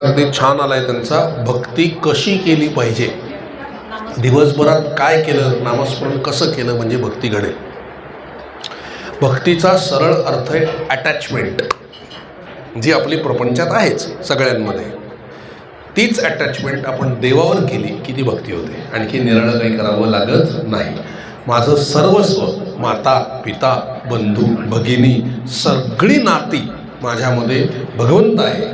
अगदी छान आलाय त्यांचा. भक्ती कशी केली पाहिजे, दिवसभरात काय केलं, नामस्मरण कसं केलं म्हणजे भक्ती घडेल. भक्तीचा सरळ अर्थ आहे अटॅचमेंट, जी आपली प्रपंचात आहेच सगळ्यांमध्ये. तीच अटॅचमेंट आपण देवावर केली की ती भक्ती होते. आणखी निराळं काही करावं लागत नाही. माझं सर्वस्व, माता पिता बंधू भगिनी सगळी नाती माझ्यामध्ये भगवंत आहे,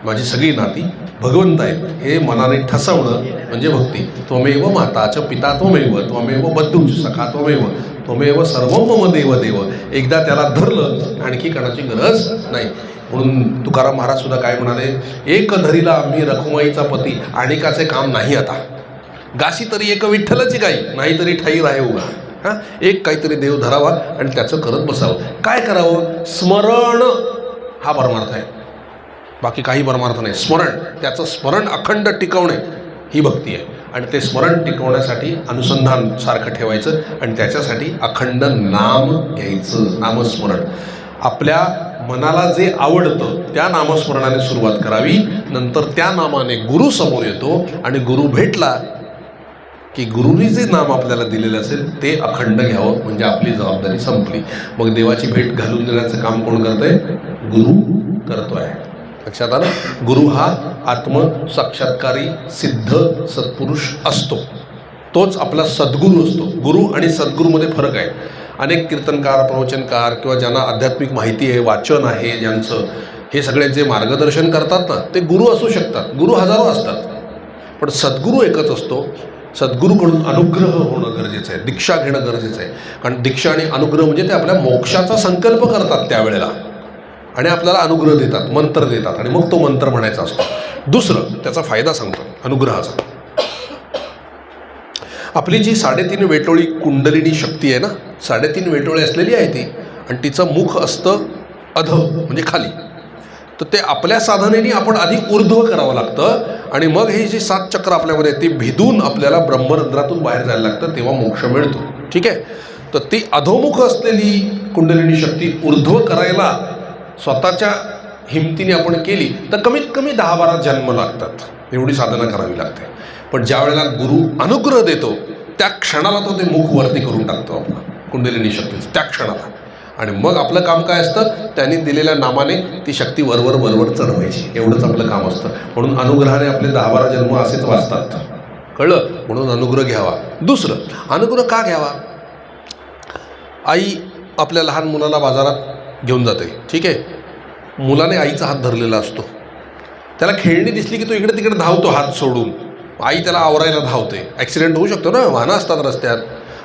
माझी सगळी नाती भगवंत आहेत हे मनाने ठसवणं म्हणजे भक्ती. त्वमेव माता च पिता त्वमेव, त्वमेव बंधू सखा त्वमेव, त्वमेव सर्वं मम देव देव. एकदा त्याला धरलं आणखी कोणाची गरज नाही. म्हणून तुकाराम महाराज सुद्धा काय म्हणाले, एक धरीला आम्ही रखुमाईचा पती, आणिकाचे काम नाही आता. गाशी तरी एक विठ्ठलाची गाई, नाही तरी ठाई राहे उगा. हां, एक काहीतरी देव धरावा आणि त्याचं करत बसावं. काय करावं? स्मरण हा परमार्थ आहे, बाकी काही परमार्थ नाही. स्मरण, त्याचं स्मरण अखंड टिकवणे ही भक्ती आहे. आणि ते स्मरण टिकवण्यासाठी अनुसंधान सारखं ठेवायचं आणि त्याच्यासाठी अखंड नाम घ्यायचं, नामस्मरण. आपल्या मनाला जे आवडतं त्या नामस्मरणाने सुरुवात करावी. नंतर त्या नामाने गुरु समोर येतो आणि गुरु भेटला की गुरुनी जे नाम आपल्याला दिलेलं असेल ते अखंड घ्यावं, म्हणजे आपली जबाबदारी संपली. मग देवाची भेट घालून देण्याचं काम कोण करतंय? गुरु करतोय. लक्षात आलं? गुरु हा आत्मसाक्षात्कारी सिद्ध सत्पुरुष असतो, तोच आपला सद्गुरू असतो. गुरु आणि सद्गुरूमध्ये फरक आहे. अनेक कीर्तनकार, प्रवचनकार किंवा ज्यांना आध्यात्मिक माहिती आहे, वाचन आहे ज्यांचं, हे सगळे जे मार्गदर्शन करतात ना, ते गुरु असू शकतात. गुरु हजारो असतात, पण सद्गुरू एकच असतो. सद्गुरूकडून अनुग्रह होणं गरजेचं आहे, दीक्षा घेणं गरजेचं आहे. कारण दीक्षा आणि अनुग्रह म्हणजे ते आपल्या मोक्षाचा संकल्प करतात त्यावेळेला आणि आपल्याला अनुग्रह देतात, मंत्र देतात आणि मग तो मंत्र म्हणायचा असतो. दुसरं त्याचा फायदा सांगतो अनुग्रहाचा. आपली जी 3.5 वेटोळी कुंडलिनी शक्ती आहे ना, 3.5 वेटोळी असलेली आहे ती, आणि तिचं मुख असतं अध म्हणजे खाली. तर ते आपल्या साधनेने आपण आधी ऊर्ध्व करावं लागतं आणि मग हे जे 7 चक्र आपल्यामध्ये ती भिदून आपल्याला ब्रह्मरंध्रातून बाहेर जायला लागतं, तेव्हा मोक्ष मिळतो. ठीक आहे? तर ती अधोमुख असलेली कुंडलिनी शक्ती ऊर्ध्व करायला स्वतःच्या हिमतीने आपण केली तर कमीत कमी 10-12 जन्म लागतात, एवढी साधना करावी लागते. पण ज्या वेळेला गुरु अनुग्रह देतो त्या क्षणाला तो ते मुख वरती करून टाकतो आपला कुंडलिनी शक्तीचं, त्या क्षणाला. आणि मग आपलं काम काय असतं? त्यांनी दिलेल्या नामाने ती शक्ती वरवर चढवायची, एवढंच आपलं काम असतं. म्हणून अनुग्रहाने आपले 10-12 जन्म असेच वाचतात. कळलं? म्हणून अनुग्रह घ्यावा. दुसरं, अनुग्रह का घ्यावा? आई आपल्या लहान मुलाला बाजारात घेऊन जाते. ठीक आहे? मुलाने आईचा हात धरलेला असतो. त्याला खेळणी दिसली की तो इकडे तिकडे धावतो हात सोडून. आई त्याला आवरायला धावते. ॲक्सिडेंट होऊ शकतो ना, वाहनं असतात रस्त्यात.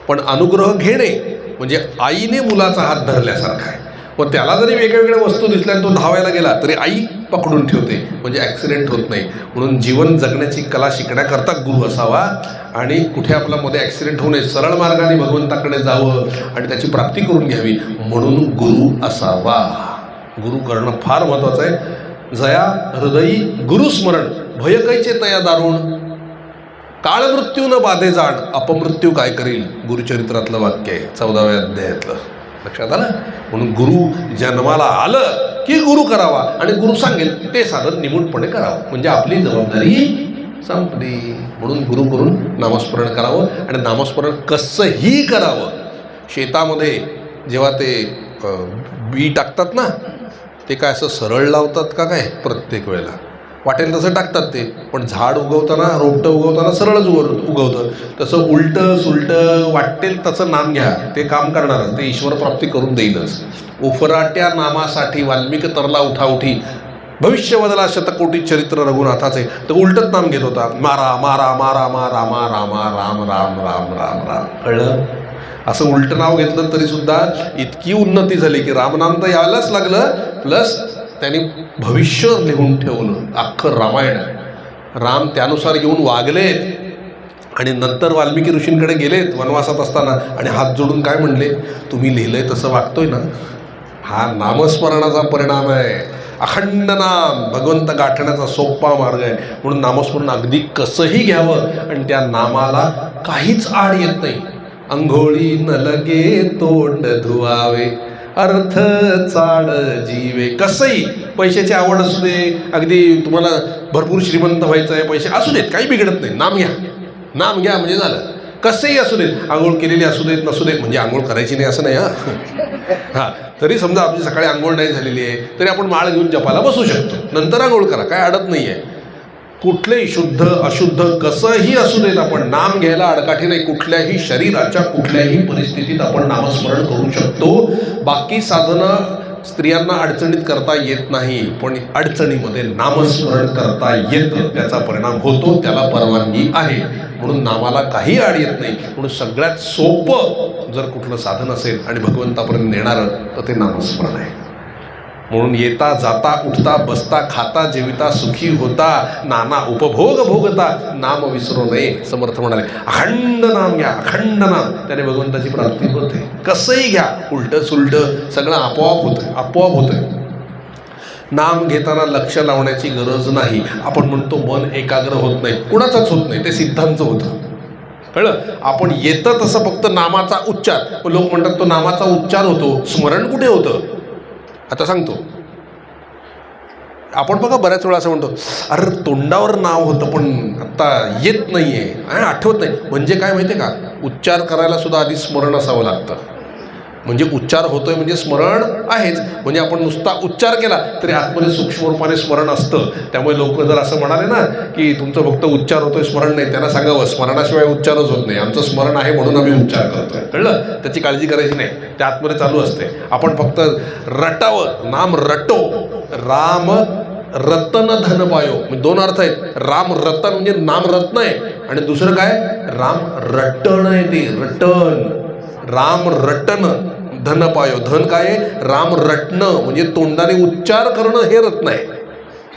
पण अनुग्रह घेणे म्हणजे आईने मुलाचा हात धरल्यासारखा आहे. व त्याला जरी वेगळ्या वस्तू दिसल्या आणि तो धावायला गेला तरी आई पकडून ठेवते, म्हणजे ॲक्सिडेंट होत नाही. म्हणून जीवन जगण्याची कला शिकण्याकरता गुरु असावा आणि कुठे आपल्यामध्ये ॲक्सिडेंट होऊ नये, सरळ मार्गाने भगवंताकडे जावं आणि त्याची प्राप्ती करून घ्यावी म्हणून गुरु असावा. गुरु करणं फार महत्त्वाचं आहे. जया हृदयी गुरुस्मरण भय कैचे तया दारुण, काळ मृत्यू न बाधे जाण, अपमृत्यू काय करील. गुरुचरित्रातलं वाक्य आहे, 14व्या अध्यायातलं. लक्षात आलं? म्हणून गुरु जन्माला आलं की गुरु करावा आणि गुरु सांगेल ते साधन निमूटपणे करावं, म्हणजे आपली जबाबदारी संपली. म्हणून गुरु करून नामस्मरण करावं आणि नामस्मरण कसंही करावं. शेतामध्ये जेव्हा ते बी टाकतात ना, ते काय असं सरळ लावतात का काय? प्रत्येक वेळेला वाटेल तसं टाकतात ते. पण झाड उगवताना, रोपटं उगवताना सरळच उगवतं. तसं उलटं सुलटं वाटेल तसं नाम घ्या, ते काम करणारच, ते ईश्वर प्राप्ती करून देईलच. उफराट्या नामासाठी वाल्मिक तरला उठाउठी, भविष्य बदला शतकोटी चरित्र रघुनाथाचे. तर उलटच नाम घेत होता. मारा मारा मारा मारा मा रामा राम राम राम राम राम. कळलं? असं उलटं नाव घेतलं तरी सुद्धा इतकी उन्नती झाली की रामनाम तर यायलाच लागलं, प्लस त्यांनी भविष्य लिहून ठेवलं. अख्खं रामायण राम त्यानुसार घेऊन वागलेत आणि नंतर वाल्मिकी ऋषींकडे गेलेत वनवासात असताना आणि हात जोडून काय म्हणले, तुम्ही लिहिलंय तसं वागतोय ना. हा नामस्मरणाचा परिणाम आहे. अखंड नाम भगवंत गाठण्याचा सोपा मार्ग आहे. म्हणून नामस्मरण अगदी कसंही घ्यावं आणि त्या नामाला काहीच आड येत नाही. अंघोळी न लगे तोंड धुवावे, अर्थ चाड जीवे. कसंही पैशाची आवड असू दे, अगदी तुम्हाला भरपूर श्रीमंत व्हायचं आहे, पैसे असू देत, काही बिघडत नाही, नाम घ्या. नाम घ्या म्हणजे झालं. कसंही असू देत, आंघोळ केलेली असू देत नसू देत, म्हणजे आंघोळ करायची नाही असं नाही. हां तरी समजा आपली सकाळी आंघोळ नाही झालेली आहे तरी आपण माळ घेऊन जपाला बसू शकतो, नंतर आंघोळ करा, काय अडत नाही आहे. कुठलेही शुद्ध अशुद्ध कसंही असू देत, आपण नाम घ्यायला अडकाठी नाही. कुठल्याही शरीराच्या कुठल्याही परिस्थितीत आपण नामस्मरण करू शकतो. बाकी साधनं स्त्रियांना अडचणीत करता येत नाही, पण अडचणीमध्ये नामस्मरण करता येतं, त्याचा परिणाम होतो, त्याला परवानगी आहे. म्हणून नामाला काही अड येत नाही. म्हणून सगळ्यात सोपं जर कुठलं साधन असेल आणि भगवंतापर्यंत नेणारं तर ते नामस्मरण आहे. म्हणून येता जाता उठता बसता खाता जेविता सुखी होता नाना उपभोग भोगता नाम विसरू नये. समर्थ म्हणाले अखंड नाम घ्या, अखंड नाम, त्याने भगवंताची प्राप्ती होते. कसंही घ्या, उलटं सुलटं सगळं आपोआप होतं, आपोआप होतं. नाम घेताना लक्ष लावण्याची गरज नाही. आपण म्हणतो मन एकाग्र होत नाही, कुणाचाच होत नाही, ते सिद्धांचं होतं, कळलं. आपण येतं तसं फक्त नामाचा उच्चार, लोक म्हणतात तो नामाचा उच्चार होतो, स्मरण कुठे होतं. आता सांगतो, आपण बघा बऱ्याच वेळा असं म्हणतो अरे तोंडावर नाव होतं पण आत्ता येत नाही आहे, आठवत नाही. म्हणजे काय माहिती आहे का, उच्चार करायला सुद्धा आधी स्मरण असावं लागतं. म्हणजे उच्चार होतोय म्हणजे स्मरण आहेच. म्हणजे आपण नुसता उच्चार केला तरी आतमध्ये सूक्ष्म रूपाने स्मरण असतं. त्यामुळे लोक जर असं म्हणाले ना की तुमचं फक्त उच्चार होतोय स्मरण नाही, त्यांना सांगावं स्मरणाशिवाय उच्चारच होत नाही, आमचं स्मरण आहे म्हणून आम्ही उच्चार करतोय, कळलं. त्याची काळजी करायची नाही, त्या आतमध्ये चालू असते. आपण फक्त रटावं, नाम रटो. राम रतन धन पायो, म्हणजे दोन अर्थ आहेत. राम रतन म्हणजे नाम रत्न आहे, आणि दुसरं काय राम रटण आहे, ते रटण. राम रटन धन पायो, धन काय आहे, राम रटणं म्हणजे तोंडाने उच्चार करणं हे रत्न आहे,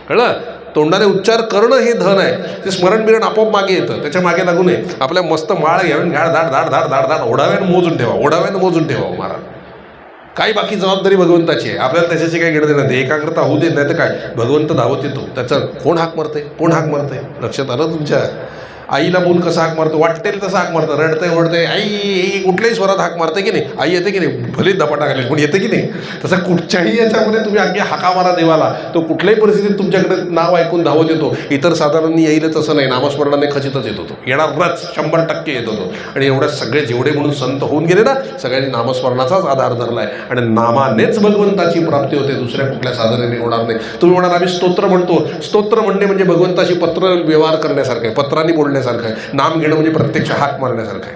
कळलं. तोंडाने उच्चार करणं हे धन आहे. ते स्मरण बिरण आपोआप मागे येतं, त्याच्या मागे लागू नये. आपल्या मस्त माळ घ्यावी, घाड धाड धाड धाड धाड धाड ओढाव्यानं मोजून ठेवा, ओढाव्यानं मोजून ठेवा महाराज. काही बाकी जबाबदारी भगवंताची आहे, आपल्याला त्याच्याची काही घेणं देणं नाही. एकाग्रता होऊ देत नाही तर काय, भगवंत धावत येतो, त्याचं कोण हाक मारते, कोण हाक मारते. लक्षात आलं तुमच्या. आईला मूल कसं हाक मारतो, वाटेल तसं हाक मारतं, रडतंय ओढतंय आई, कुठल्याही स्वरात हाक मारते की नाही. आई येते की नाही, भले धपाटा घालेल पण येते की नाही. तसं कुठच्याही याच्यामध्ये तुम्ही अगदी हाका मारा देवाला, तो कुठल्याही परिस्थितीत तुमच्याकडे नाव ऐकून धावत येतो. इतर साधारण येईलच असं नाही, नामस्मरणाने खचितच येत होतो, येणारच 100% येत होतो. आणि एवढ्या सगळे जेवढे म्हणून संत होऊन गेले ना, सगळ्यांनी नामस्मरणाचाच आधार धरला आहे, आणि नामानेच भगवंताची प्राप्ती होते, दुसऱ्या कुठल्या साधनाने होणार नाही. तुम्ही म्हणाल आम्ही स्तोत्र म्हणतो, स्तोत्र म्हणणे म्हणजे भगवंताशी पत्र व्यवहार करण्यासारखं आहे, पत्रांनी बोलण्यासारखं आहे. नाम घेणं म्हणजे प्रत्यक्ष हाक मारण्यासारखं आहे.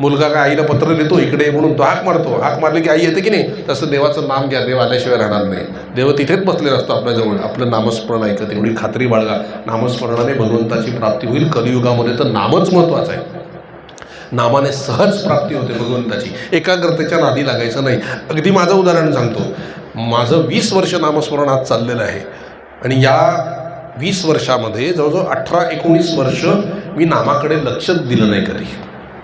मुलगा काय आईला पत्र लिहितो इकडे म्हणून तो हाक मारतो, हाक मारली की आई येते की नाही. तसं देवाचं नाम घ्या, देव आल्याशिवाय राहणार नाही. देव तिथेच बसलेला असतो आपल्याजवळ. आपलं नामस्मरण ऐकत एवढी खात्री बाळगा, नामस्मरणाने भगवंताची प्राप्ती होईल. कलियुगामध्ये तर नामच महत्त्वाचं आहे. नामाने सहज प्राप्ती होते भगवंताची, एकाग्रतेच्या नादी लागायचं नाही. अगदी माझं उदाहरण सांगतो, माझं 20 वर्ष नामस्मरण आज चाललेलं आहे, आणि या 20 वर्षामध्ये जवळजवळ 18-19 वर्ष मी नामाकडे लक्षच दिलं नाही,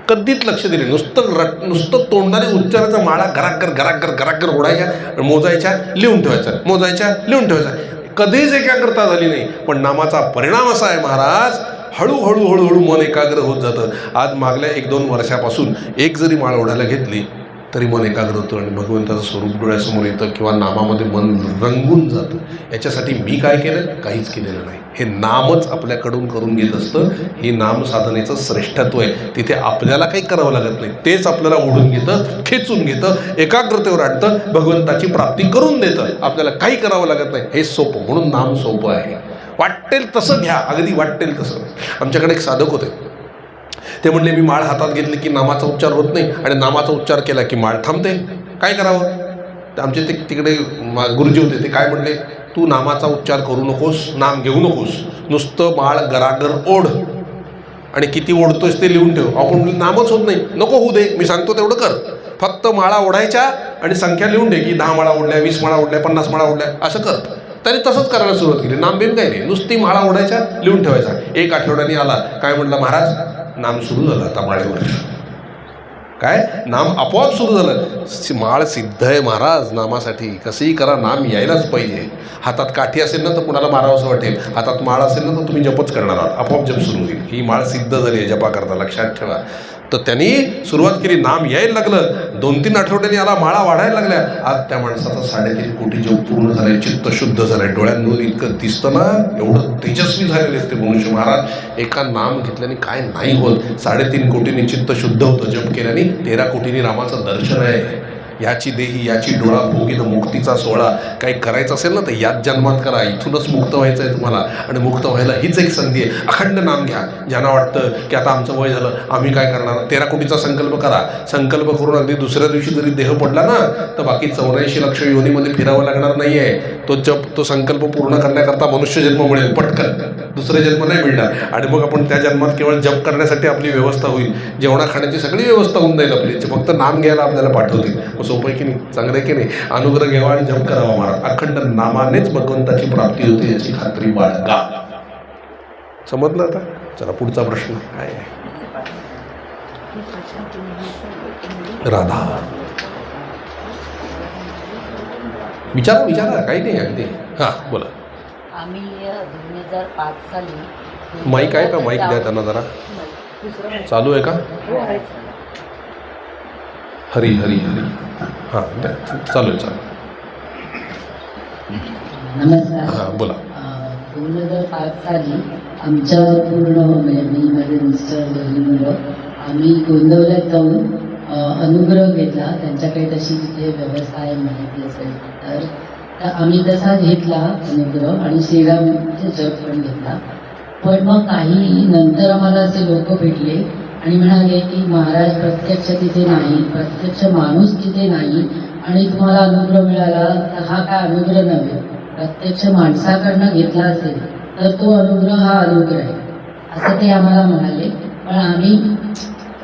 कधीच लक्ष दिले. नुसतं तोंडाने उच्चाराचा माळा घराकर ओढायच्या, मोजायच्या, लिहून ठेवायचा, मोजायच्या, लिहून ठेवायचा. कधीच एकाग्रता झाली नाही. पण नामाचा परिणाम असा आहे महाराज, हळूहळू मन एकाग्र होत जातं. आज मागल्या 1-2 वर्षापासून एक जरी माळ ओढायला घेतली तरी मन एकाग्र होतं आणि भगवंताचं स्वरूप डोळ्यासमोर येतं, किंवा नामामध्ये मन रंगून जातं. याच्यासाठी मी काय केलं, काहीच केलेलं नाही. हे नामच आपल्याकडून करून घेत असतं. हे नाम साधनेचं श्रेष्ठत्व आहे. तिथे आपल्याला काही करावं लागत नाही, तेच आपल्याला ओढून घेतं, खेचून घेतं, एकाग्रतेवर आणतं, भगवंताची प्राप्ती करून देतं. आपल्याला काही करावं लागत नाही. हे सोपं, म्हणून नाम सोपं आहे. वाटेल तसं घ्या, अगदी वाटेल तसं. आमच्याकडे एक साधक होते, ते म्हणले मी माळ हातात घेतली की नामाचा उच्चार होत नाही, आणि नामाचा उच्चार केला की माळ थांबते, काय करावं. तर आमचे ते तिकडे गुरुजी होते, ते काय म्हणले, तू नामाचा उच्चार करू नकोस, नाम घेऊ नकोस, नुसतं माळ गरागर ओढ, आणि किती ओढतोयस ते लिहून ठेव. आपण नामच होत नाही, नको होऊ दे, मी सांगतो तेवढं कर. फक्त माळा ओढायच्या आणि संख्या लिहून दे की 10 माळा ओढल्या, 20 माळा ओढल्या, 50 माळा ओढल्या, असं कर. त्याने तसंच करायला सुरुवात केली. नाम बिन काही नाही, नुसती माळा ओढायच्या, लिहून ठेवायचा. 1 आठवड्याने आला, काय म्हटलं, महाराज नाम सुरू झालं आता माळेवर. काय नाम आपोआप सुरू झालं. माळ सिद्ध आहे महाराज नामासाठी. कसंही करा, नाम यायलाच पाहिजे. हातात काठी असेल ना तर कुणाला मारावंसं वाटेल, हातात माळ असेल ना तर तुम्ही जपच करणार आहात, आपोआप जप सुरू होईल. ही माळ सिद्ध झाली आहे जपा करता, लक्षात ठेवा. तर त्यांनी सुरुवात केली, नाम यायला लागलं, 2-3 आठवड्यांनी याला माळा वाढायला लागल्या. आज त्या माणसाचा 3.5 कोटी जप पूर्ण झालाय, चित्त शुद्ध झालंय, डोळ्यांमधून इतकं दिसतं ना, एवढं तेजस्वी झालेले असते मनुष्य. महाराज एका नाम घेतल्याने काय नाही होत. 3.5 कोटींनी चित्त शुद्ध होतं जप केल्याने, 13 कोटींनी रामाचं दर्शन आहे. याची देही याची डोळा भोगीन मुक्तीचा सोहळा. काही करायचं असेल ना तर याच जन्मात करा, इथूनच मुक्त व्हायचं आहे तुम्हाला. आणि मुक्त व्हायला हीच एक संधी आहे. अखंड नाम घ्या. ज्यांना वाटतं की आता आमचं वय झालं, आम्ही काय करणार, 13 कोटीचा संकल्प करा. संकल्प करून अगदी दुसऱ्या दिवशी जरी देह पडला ना तर बाकी 84 लक्ष योनीमध्ये फिरावं लागणार नाही आहे. तो संकल्प पूर्ण करण्याकरता मनुष्य जन्म मिळेल पटकन, दुसरे जन्म नाही मिळणार. आणि मग आपण त्या जन्मात केवळ जप करण्यासाठी आपली व्यवस्था होईल, जेवणा खाण्याची सगळी व्यवस्था होऊन जाईल आपली. फक्त नाम घ्यायला आपल्याला पाठवतील. सोपं आहे की नाही, चांगलं आहे की नाही. अनुग्रह घ्यावा आणि जप करावा महाराज. अखंड नामानेच भगवंताची प्राप्ती होते याची खात्री बाळगा. समजलं आता? चला पुढचा प्रश्न काय आहे? राधा विचारा काही नाही अगदी. हां बोला. आम्ही 2005 साली माईक आहे का? माईक द्या त्यांना जरा. चालू आहे का? हरी हरी हरी. हां चालू आहे. नमस्कार. हां बोला. 2005 साली आमच्या पूर्ण म्हणजे मी माझे मिस्टर मुलं आम्ही गोंदवल्यात जाऊन अनुग्रह घेतला. त्यांच्याकडे तशी तिथे व्यवस्था आहे माहिती असेल तर आम्ही तसा घेतला अनुग्रह आणि श्रीरामचे जप पण घेतला. पण मग काही नंतर आम्हाला असे लोक भेटले आणि म्हणाले की महाराज प्रत्यक्ष तिथे नाही, प्रत्यक्ष माणूस तिथे नाही आणि तुम्हाला अनुग्रह मिळाला तर हा काय अनुग्रह नव्हे, प्रत्यक्ष माणसाकडनं घेतला असेल तर तो अनुग्रह हा अनुग्रह आहे असं ते आम्हाला म्हणाले. पण आम्ही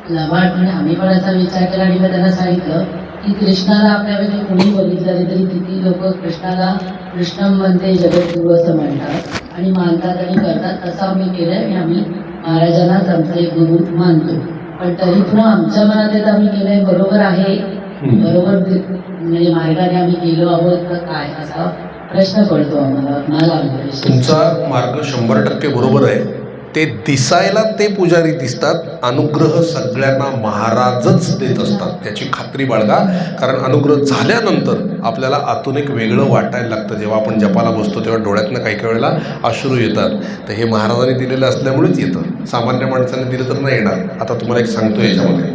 लवाटपणे आम्ही पण असा विचार केला आणि मग त्यांना सांगितलं की कृष्णाला आपल्यापैकी कोणी बघितलं तरी किती लोक कृष्णाला कृष्णम म्हणते जगद्गुरू असं म्हणतात आणि मानतात आणि करतात. तसं आम्ही केलं आणि आम्ही महाराजांनाच आमचे गुरु मानतो. पण तरी पण आमच्या मनात येत आम्ही केलंय बरोबर आहे, बरोबर म्हणजे मार्गाने आम्ही गेलो आहोत का काय असा प्रश्न पडतो आम्हाला. तुमचा मार्ग 100% बरोबर आहे. ते दिसायला ते पुजारी दिसतात, अनुग्रह सगळ्यांना महाराजच देत असतात त्याची खात्री बाळगा. कारण अनुग्रह झाल्यानंतर आपल्याला आतून एक वेगळं वाटायला लागतं. जेव्हा आपण जपाला बसतो तेव्हा डोळ्यातनं काही काही वेळेला अश्रू येतात. तर हे महाराजांनी दिलेलं असल्यामुळेच येतं, सामान्य माणसाने दिलं तर नाही येणार. आता तुम्हाला एक सांगतो याच्यामध्ये,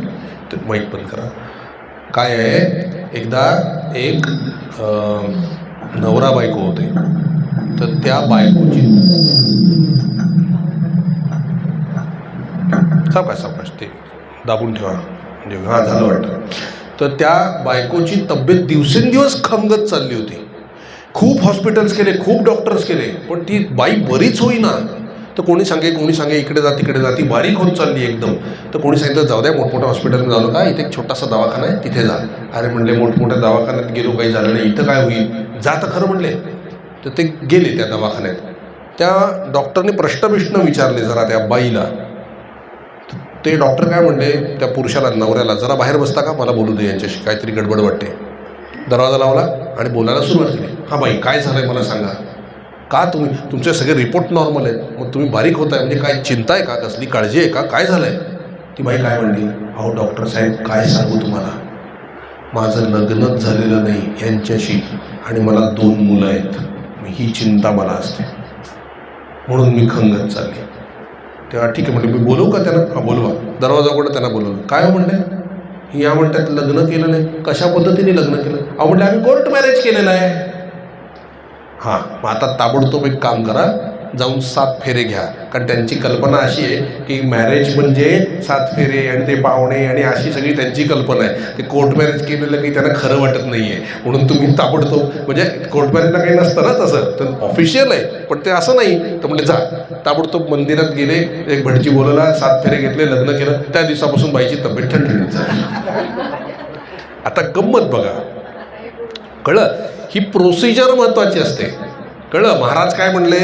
तर माईक बंद करा. काय आहे, एकदा एक नवरा बायको होते. तर त्या बायकोची सावकाश ते दाबून ठेवा म्हणजे हां झालं वाटतं. तर त्या बायकोची तब्येत दिवसेंदिवस खंगत चालली होती. खूप हॉस्पिटल्स केले, खूप डॉक्टर्स केले, पण ती बाई बरीच होईना. तर कोणी सांगे इकडे जा तिकडे जा, ती बारीक होत चालली एकदम. तर कोणी सांगितलं जाऊ द्या मोठमोठ्या हॉस्पिटलमध्ये जाऊ नका, इथे एक छोटासा दवाखाना आहे तिथे जा. अरे म्हणले मोठमोठ्या दवाखान्यात गेलो काही झालं नाही, इथं काय होईल, जा तर खरं म्हणले. तर ते गेले त्या दवाखान्यात. त्या डॉक्टरने प्रश्न विचारले जरा त्या बाईला. ते डॉक्टर काय म्हणले त्या पुरुषाला, नवऱ्याला, जरा बाहेर बसता का, मला बोलू दे यांच्याशी, काहीतरी गडबड वाटते. दरवाजा लावला आणि बोलायला सुरुवात केली. हां बाई काय झालं आहे मला सांगा, का तुमचे सगळे रिपोर्ट नॉर्मल आहेत, मग तुम्ही बारीक होत आहे म्हणजे काय चिंता आहे का, कसली काळजी आहे का, काय झालं आहे. ती बाई काय म्हणली, अहो डॉक्टर साहेब काय सांगू तुम्हाला, माझं लग्नच झालेलं नाही यांच्याशी आणि मला 2 मुलं आहेत, ही चिंता मला असते म्हणून मी खंगत चालली. तेव्हा ठीक आहे म्हटलं, मी बोलवू का त्यांना, हां बोलवा. दरवाजा उघडा, त्यांना बोलवलं. काय हो म्हणले, या म्हणतात लग्न केलं नाही. कशा पद्धतीने लग्न केलं, अहो म्हटलं आम्ही कोर्ट मॅरेज केलेलं आहे. हां मग आता ताबडतोब एक काम करा, जाऊन 7 फेरे घ्या. कारण त्यांची कल्पना अशी आहे की मॅरेज म्हणजे 7 फेरे आणि ते पाहुणे आणि अशी सगळी त्यांची कल्पना आहे. ते कोर्ट मॅरेज केलेलं काही त्यांना खरं वाटत नाही आहे, म्हणून तुम्ही ताबडतोब, म्हणजे कोर्ट मॅरेजला काही नसतं ना तसं, तर ऑफिशियल आहे, पण ते असं नाही. तर म्हणजे जा, ताबडतोब मंदिरात गेले, एक भटजी बोलवला, 7 फेरे घेतले, लग्न केलं. त्या दिवसापासून बाईची तब्येत ठणठणीत झाली. आता गंमत बघा, कळलं, ही प्रोसिजर महत्त्वाची असते. कळलं, महाराज काय म्हणले,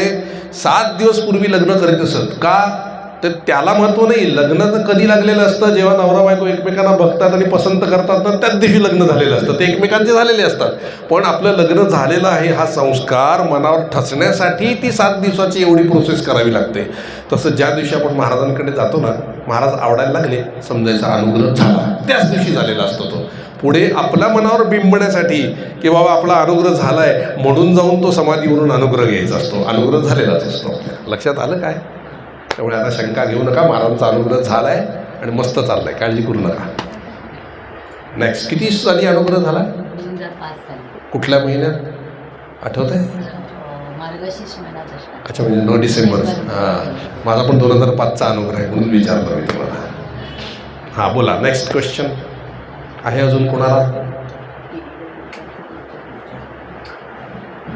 7 दिवस पूर्वी लग्न करीत असत का, तर त्याला महत्त्व नाही. लग्न तर कधी लागलेलं असतं, जेव्हा नवरा बायको एकमेकांना बघतात आणि पसंत करतात ना, त्याच दिवशी लग्न झालेलं असतं. ते एकमेकांचे झालेले असतात. पण आपलं लग्न झालेलं आहे हा संस्कार मनावर ठसण्यासाठी ती 7 दिवसाची एवढी प्रोसेस करावी लागते. तसं ज्या दिवशी आपण महाराजांकडे जातो ना, महाराज आवडायला लागले, समजायचा अनुग्रह झाला, त्याच दिवशी झालेला असतो तो. पुढे आपल्या मनावर बिंबण्यासाठी की बाबा आपला अनुग्रह झालाय म्हणून जाऊन तो समाधीवरून अनुग्रह घ्यायचा असतो. अनुग्रह झालेलाच असतो. लक्षात आलं काय? त्यामुळे आता शंका घेऊ नका. महाराजांचा अनुग्रह झालाय आणि मस्त चाललाय, काळजी करू नका. नेक्स्ट, किती साली अनुग्रह झाला? 2005 साली. कुठल्या महिन्यात आठवत आहे? मार्गशीर्ष महिन्यात. अच्छा, म्हणजे 9 डिसेंबर. हां, माझा पण 2005चा अनुग्रह आहे म्हणून विचारलं मी तुम्हाला. हां, बोला. नेक्स्ट क्वेश्चन आहे अजून कोणाला?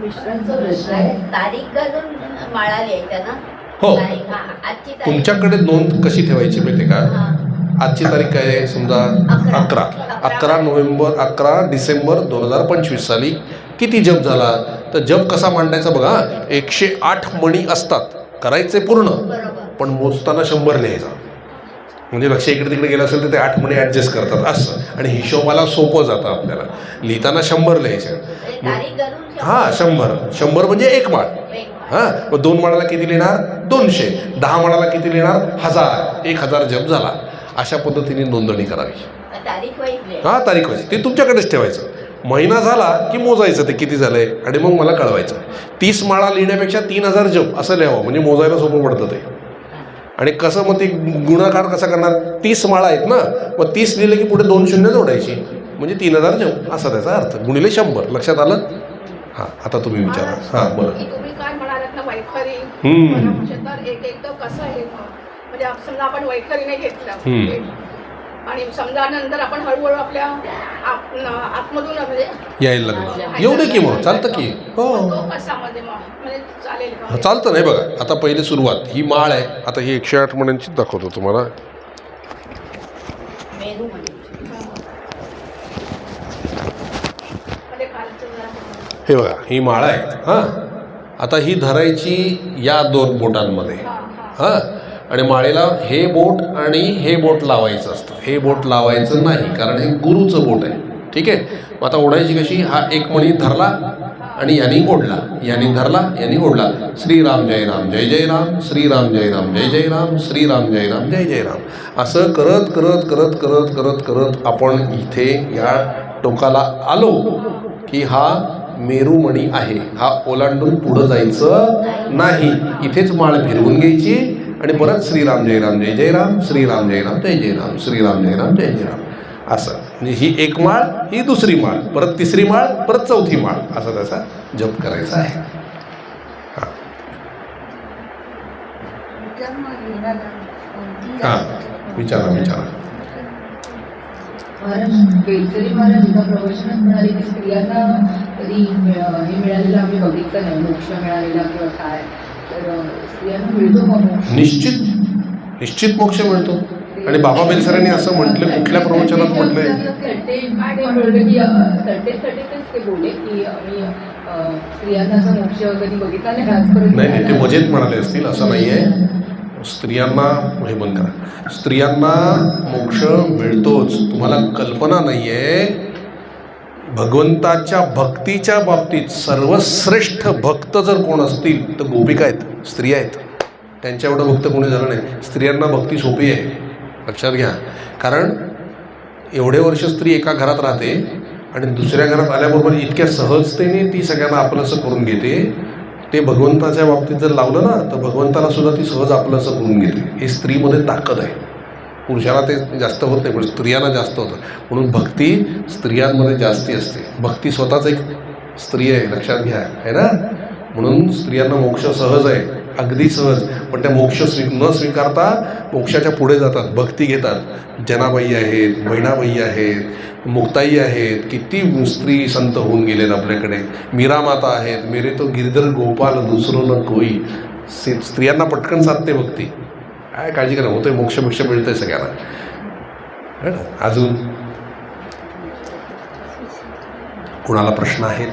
मिश्रांचा प्रश्न आहे. तारीख घालून माळा लिहायच्या ना? हो. तारीख, हा, आजची तारीख. तुमच्याकडे नोंद कशी ठेवायची माहिती आहे का? आजची तारीख काय आहे? समजा 11 नोव्हेंबर, 11 डिसेंबर 2025 साली किती जप झाला? तर जप कसा मांडायचा बघा. 108 मणी असतात, करायचे पूर्ण, बरोबर. पण मोजताना 100 लिहायचा. म्हणजे लक्ष इकडे तिकडे गेलं असेल तर ते 8 मणी ॲडजस्ट करतात असं. आणि हिशोबाला सोपं जातं आपल्याला. लिहिताना 100 लिहायचे. तारीख घालून हां, 100 म्हणजे 1 माळ. हां, मग 2 माळाला किती लिहिणार? 200. 10 माळाला किती लिहिणार? 1000. 1000 जप झाला. अशा पद्धतीने नोंदणी करावी. तारीख वाईट. हां, तारीख व्हायची ते तुमच्याकडेच ठेवायचं. महिना झाला की मोजायचं ते किती झालंय आणि मग मला कळवायचं. 30 माळा लिहिण्यापेक्षा 3000 जप असं लिहावं, म्हणजे मोजायला सोपं पडतं ते. आणि कसं मग ते गुणाकार कसा करणार? 30 माळा आहेत ना, मग 30 लिहिले की पुढे 2 शून्य जोडायची, म्हणजे 3000 जप असा त्याचा अर्थ. गुणिले 100. लक्षात आलं? हां, आता तुम्ही विचारा. हां, बोला. तुम्ही काय म्हणालात ना, वैखरी. तर एक तर कसं आहे, म्हणजे समजा आपण वैखरीने घेतलं आणि समजा नंतर आपण हळूहळू आपल्या आतमधून म्हणजे यायला लागलं एवढे की मग चालतं की. हो, कशामध्ये म्हणजे चालेल का? चालतं. नाही बघा, आता पहिले सुरुवात ही माळ आहे. आता ही 108 मण्यांची दाखवतो तुम्हाला. मेरू म्हणजे हे बघा, ही माळ आहे. हां, आता ही धरायची या 2 बोटांमध्ये. हां, आणि माळेला हे बोट आणि हे बोट लावायचं असतं. हे बोट लावायचं नाही, कारण हे गुरुचं बोट आहे. ठीक आहे. मग आता ओढायची कशी? हा एक मणी धरला आणि यांनी ओढला, यांनी धरला, यांनी ओढला. श्रीराम जय राम जय जय राम, श्रीराम जय राम जय जय राम, श्रीराम जय राम जय जय राम. असं करत करत करत करत करत करत आपण इथे या टोकाला आलो की हा मेरुमणी आहे. हा ओलांडून पुढं जायचं नाही. इथेच माळ फिरवून घ्यायची आणि परत श्रीराम जय राम जय जय राम, श्रीराम जय राम जय जय राम, श्रीराम जय राम जय जय राम. असं म्हणजे ही एक माळ, ही दुसरी माळ, परत तिसरी माळ, परत चौथी माळ, असा त्याचा जप करायचा आहे. हां, विचारा विचारा. बेलसरी महाराज एका प्रवचनात म्हणाले की स्त्रियांना कधी हे मिळालेलं आम्ही बघितलं नाही, मोक्ष मिळालेला किंवा काय, तर स्त्रियांना मिळतो का मोक्ष? निश्चित मोक्ष मिळतो. आणि बाबा बेलसरांनी असं म्हटलं, कुठल्या प्रवचनात म्हटलंय? ते बोलले की आम्ही स्त्रियांना मोक्ष कधी बघितला नाही आजपर्यंत. नाही, ते मजेत म्हणाले असतील, असं नाही आहे. स्त्रियांना, हे बंद करा, स्त्रियांना मोक्ष मिळतोच. तुम्हाला कल्पना नाही आहे, भगवंताच्या भक्तीच्या बाबतीत सर्वश्रेष्ठ भक्त जर कोण असतील तर गोपिका आहेत, स्त्रिया आहेत. त्यांच्या एवढं भक्त कोणी झालं नाही. स्त्रियांना भक्ती सोपी आहे, लक्षात घ्या. कारण एवढे वर्ष स्त्री एका घरात राहते आणि दुसऱ्या घरात आल्याबरोबर इतक्या सहजतेने ती सगळ्यांना आपलंसं करून घेते. ते भगवंताच्या बाबतीत जर लावलं ना, तर भगवंताला सुद्धा ती सहज आपलंसं करून घेते. हे स्त्रीमध्ये ताकद आहे. पुरुषाला ते जास्त होत नाही, पण स्त्रियांना जास्त होतं. म्हणून भक्ती स्त्रियांमध्ये जास्ती असते. भक्ती स्वतःच एक स्त्री आहे, लक्षात घ्या, आहे ना. म्हणून स्त्रियांना मोक्ष सहज आहे, अगदी सहज. पण त्या मोक्ष न स्वीकारता मोक्षाच्या पुढे जातात, भक्ती घेतात. जनाबाई आहेत, बहिणाबाई आहेत, मुक्ताई आहेत, किती स्त्री संत होऊन गेलेत आपल्याकडे. मीरा माता आहेत, मेरे तो गिरधर गोपाल दुसरं न कोई. स्त्रियांना पटकन साधते भक्ती. काय काळजी करा, होतंय मोक्ष मिळतंय सगळ्यांना. अजून कुणाला प्रश्न आहेत?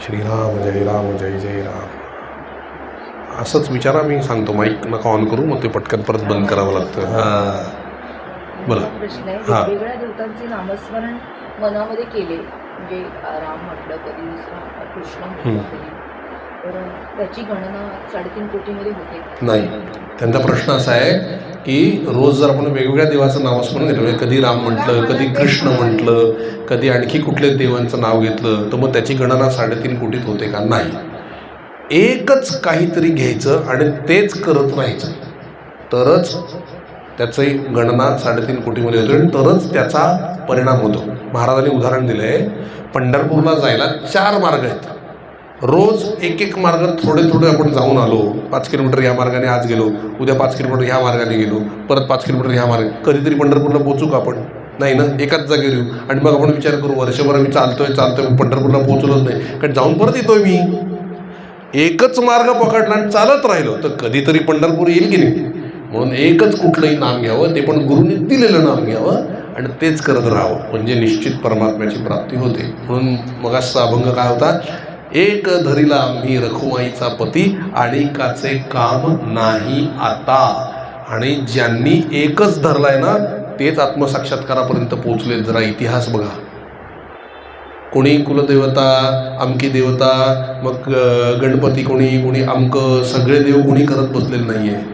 श्रीराम जय राम जय जय राम. असंच विचारा, मी सांगतो. माईक नका ऑन करू, मग ते पटकन परत बंद करावं लागतं. हां बोला. प्रश्न आहे, हां. वेगवेगळ्या देवतांचे नामस्मरण मनामध्ये केले, म्हणजे राम म्हटलं, कधी दुसरा कृष्ण म्हटलं कधी, तर त्याची गणना 3.5 कोटीमध्ये होते नाही. त्यांचा प्रश्न असा आहे की रोज जर आपण वेगवेगळ्या देवाचं नामस्मरण घेतलं, म्हणजे कधी राम म्हटलं, कधी कृष्ण म्हटलं, कधी आणखी कुठल्या देवांचं नाव घेतलं, तर मग त्याची गणना 3.5 कोटीत होते का? नाही. एकच काहीतरी घ्यायचं आणि तेच करत राहायचं, तरच त्याची गणना 3.5 कोटीमध्ये होते आणि तरच त्याचा परिणाम होतो. महाराजांनी उदाहरण दिलं आहे, पंढरपूरला जायला 4 मार्ग आहेत. रोज एक मार्ग थोडे थोडे आपण जाऊन आलो. 5 किलोमीटर ह्या मार्गाने आज गेलो, उद्या 5 किलोमीटर ह्या मार्गाने गेलो, परत 5 किलोमीटर ह्या मार्गाने. कधीतरी पंढरपूरला पोहोचू का आपण? नाही ना. एकाच जागी येऊ आणि मग आपण विचार करू, वर्षभर मी चालतोय पंढरपूरला पोहोचलोच नाही, कारण जाऊन परत येतोय मी. एकच मार्ग पकडला आणि चालत राहिलो तर कधीतरी पंढरपूर येईल की नाही. म्हणून एकच कुठलंही नाम घ्यावं, ते पण गुरुनी दिलेलं नाम घ्यावं आणि तेच करत राहावं, म्हणजे निश्चित परमात्म्याची प्राप्ती होते. म्हणून मग असा अभंग काय होता, एक धरिला आम्ही रखुमाईचा पती आणि काचे काम नाही आता. आणि ज्यांनी एकच धरलाय ना तेच आत्मसाक्षात्कारापर्यंत पोहोचले. जरा इतिहास बघा. कोणी कुलदेवता, अमकी देवता, मग गणपती, कोणी अमकं, सगळे देव कोणी करत बसलेले नाही आहे.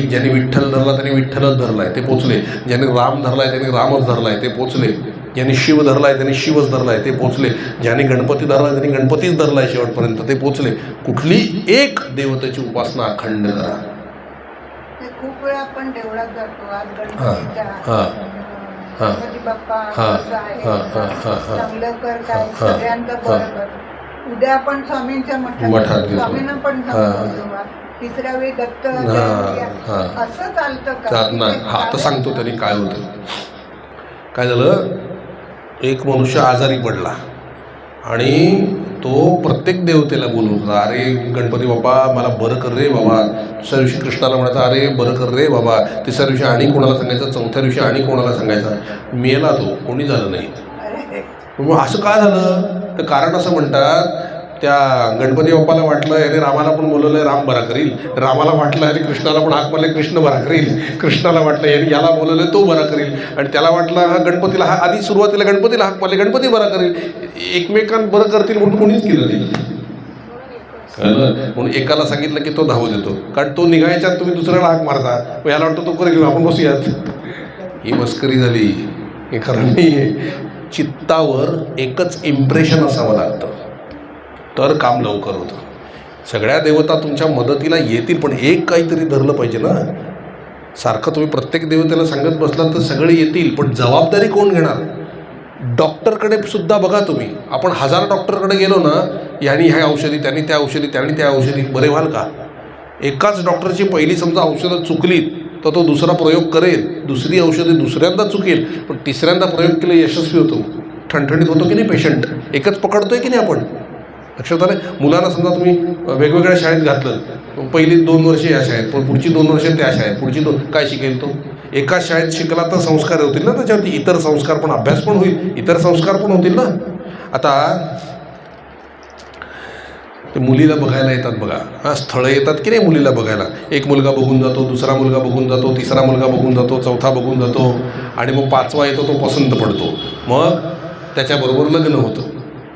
ज्यांनी विठ्ठल धरला त्यांनी विठ्ठलच धरलाय, ते पोचले. ज्यांनी राम धरलाय त्यांनी रामच धरलाय, ते पोचले. ज्यांनी शिव धरलाय त्यांनी शिवच धरलाय, ते पोचले. ज्यांनी गणपती धरलाय त्यांनी गणपतीच धरलाय शेवटपर्यंत, ते पोचले. कुठली एक देवतेची उपासना अखंड करा. खूप वेळा आपण देवळात जातो. आज गणपतीचा गणपती बाप्पा चांगलं कर, काय सगळ्यांचं बरं कर. उद्या आपण स्वामींच्या मठात स्वामींना पण सांगतो. तिसऱ्या वेळी दत्त, असं चालतं का? हा, आता सांगतो त्यांनी काय होतं. काय झालं, एक मनुष्य आजारी पडला आणि तो प्रत्येक देवतेला बोलवत होता, अरे गणपती बाप्पा मला बरं कर रे बाबा. दुसऱ्या दिवशी कृष्णाला म्हणायचा, अरे बरं कर रे बाबा. तिसऱ्या दिवशी आणि कोणाला सांगायचं, चौथ्या दिवशी आणि कोणाला सांगायचा. मेला तो, कोणी झालं नाही. मग असं काय झालं, तर कारण असं म्हणतात, त्या गणपती बाप्पाला वाटलं याने रामाला पण बोलवलंय, राम बरा करील. रामाला वाटलं याने कृष्णाला पण हाक मारले, कृष्ण बरा करील. कृष्णाला वाटलं याने याला बोलवलंय, तो बरा करील. आणि त्याला वाटलं हा गणपतीला, हा आधी सुरुवातीला गणपतीला हाक मारले, गणपती बरा करील. एकमेकांना बरं करतील म्हणून कोणीच केलं नाही. म्हणून एकाला सांगितलं की तो धावत येतो, कारण तो निघायच्या तुम्ही दुसऱ्याला हाक मारता. मग याला वाटतं तो करेल, आपण बसूयात. ही मस्करी झाली, हे खरं नाही. चित्तावर एकच इम्प्रेशन असावं लागतं, तर काम लवकर होतं. सगळ्या देवता तुमच्या मदतीला येतील, पण एक काहीतरी धरलं पाहिजे ना. सारखं तुम्ही प्रत्येक देवतेला सांगत बसलात तर सगळे येतील, पण जबाबदारी कोण घेणार? डॉक्टरकडे सुद्धा बघा तुम्ही, आपण 1000 डॉक्टरकडे गेलो ना, यांनी ह्या औषधी, त्यांनी त्या औषधी, त्यांनी त्या औषधी, बरे व्हाल का? एकाच डॉक्टरची पहिली समजा औषधं चुकली तर तो दुसरा प्रयोग करेल, दुसरी औषधी दुसऱ्यांदा चुकेल, पण तिसऱ्यांदा प्रयोग केले यशस्वी होतो, ठणठणीत होतो की नाही पेशंट. एकच पकडतोय की नाही आपण. लक्षात आलं. मुलांना समजा तुम्ही वेगवेगळ्या शाळेत घातलं, पहिली 2 वर्ष या शाळेत, पण पुढची 2 वर्ष त्या शाळेत, पुढची 2, काय शिकेल तो? एकाच शाळेत शिकला तर संस्कार होतील ना त्याच्यावरती, इतर संस्कार पण, अभ्यास पण होईल, इतर संस्कार पण होतील ना. आता ते मुलीला बघायला येतात बघा, हा स्थळं येतात की नाही मुलीला बघायला. एक मुलगा बघून जातो, दुसरा मुलगा बघून जातो, तिसरा मुलगा बघून जातो, चौथा बघून जातो, आणि मग 5वा येतो, तो पसंत पडतो. मग त्याच्याबरोबर लग्न होतं,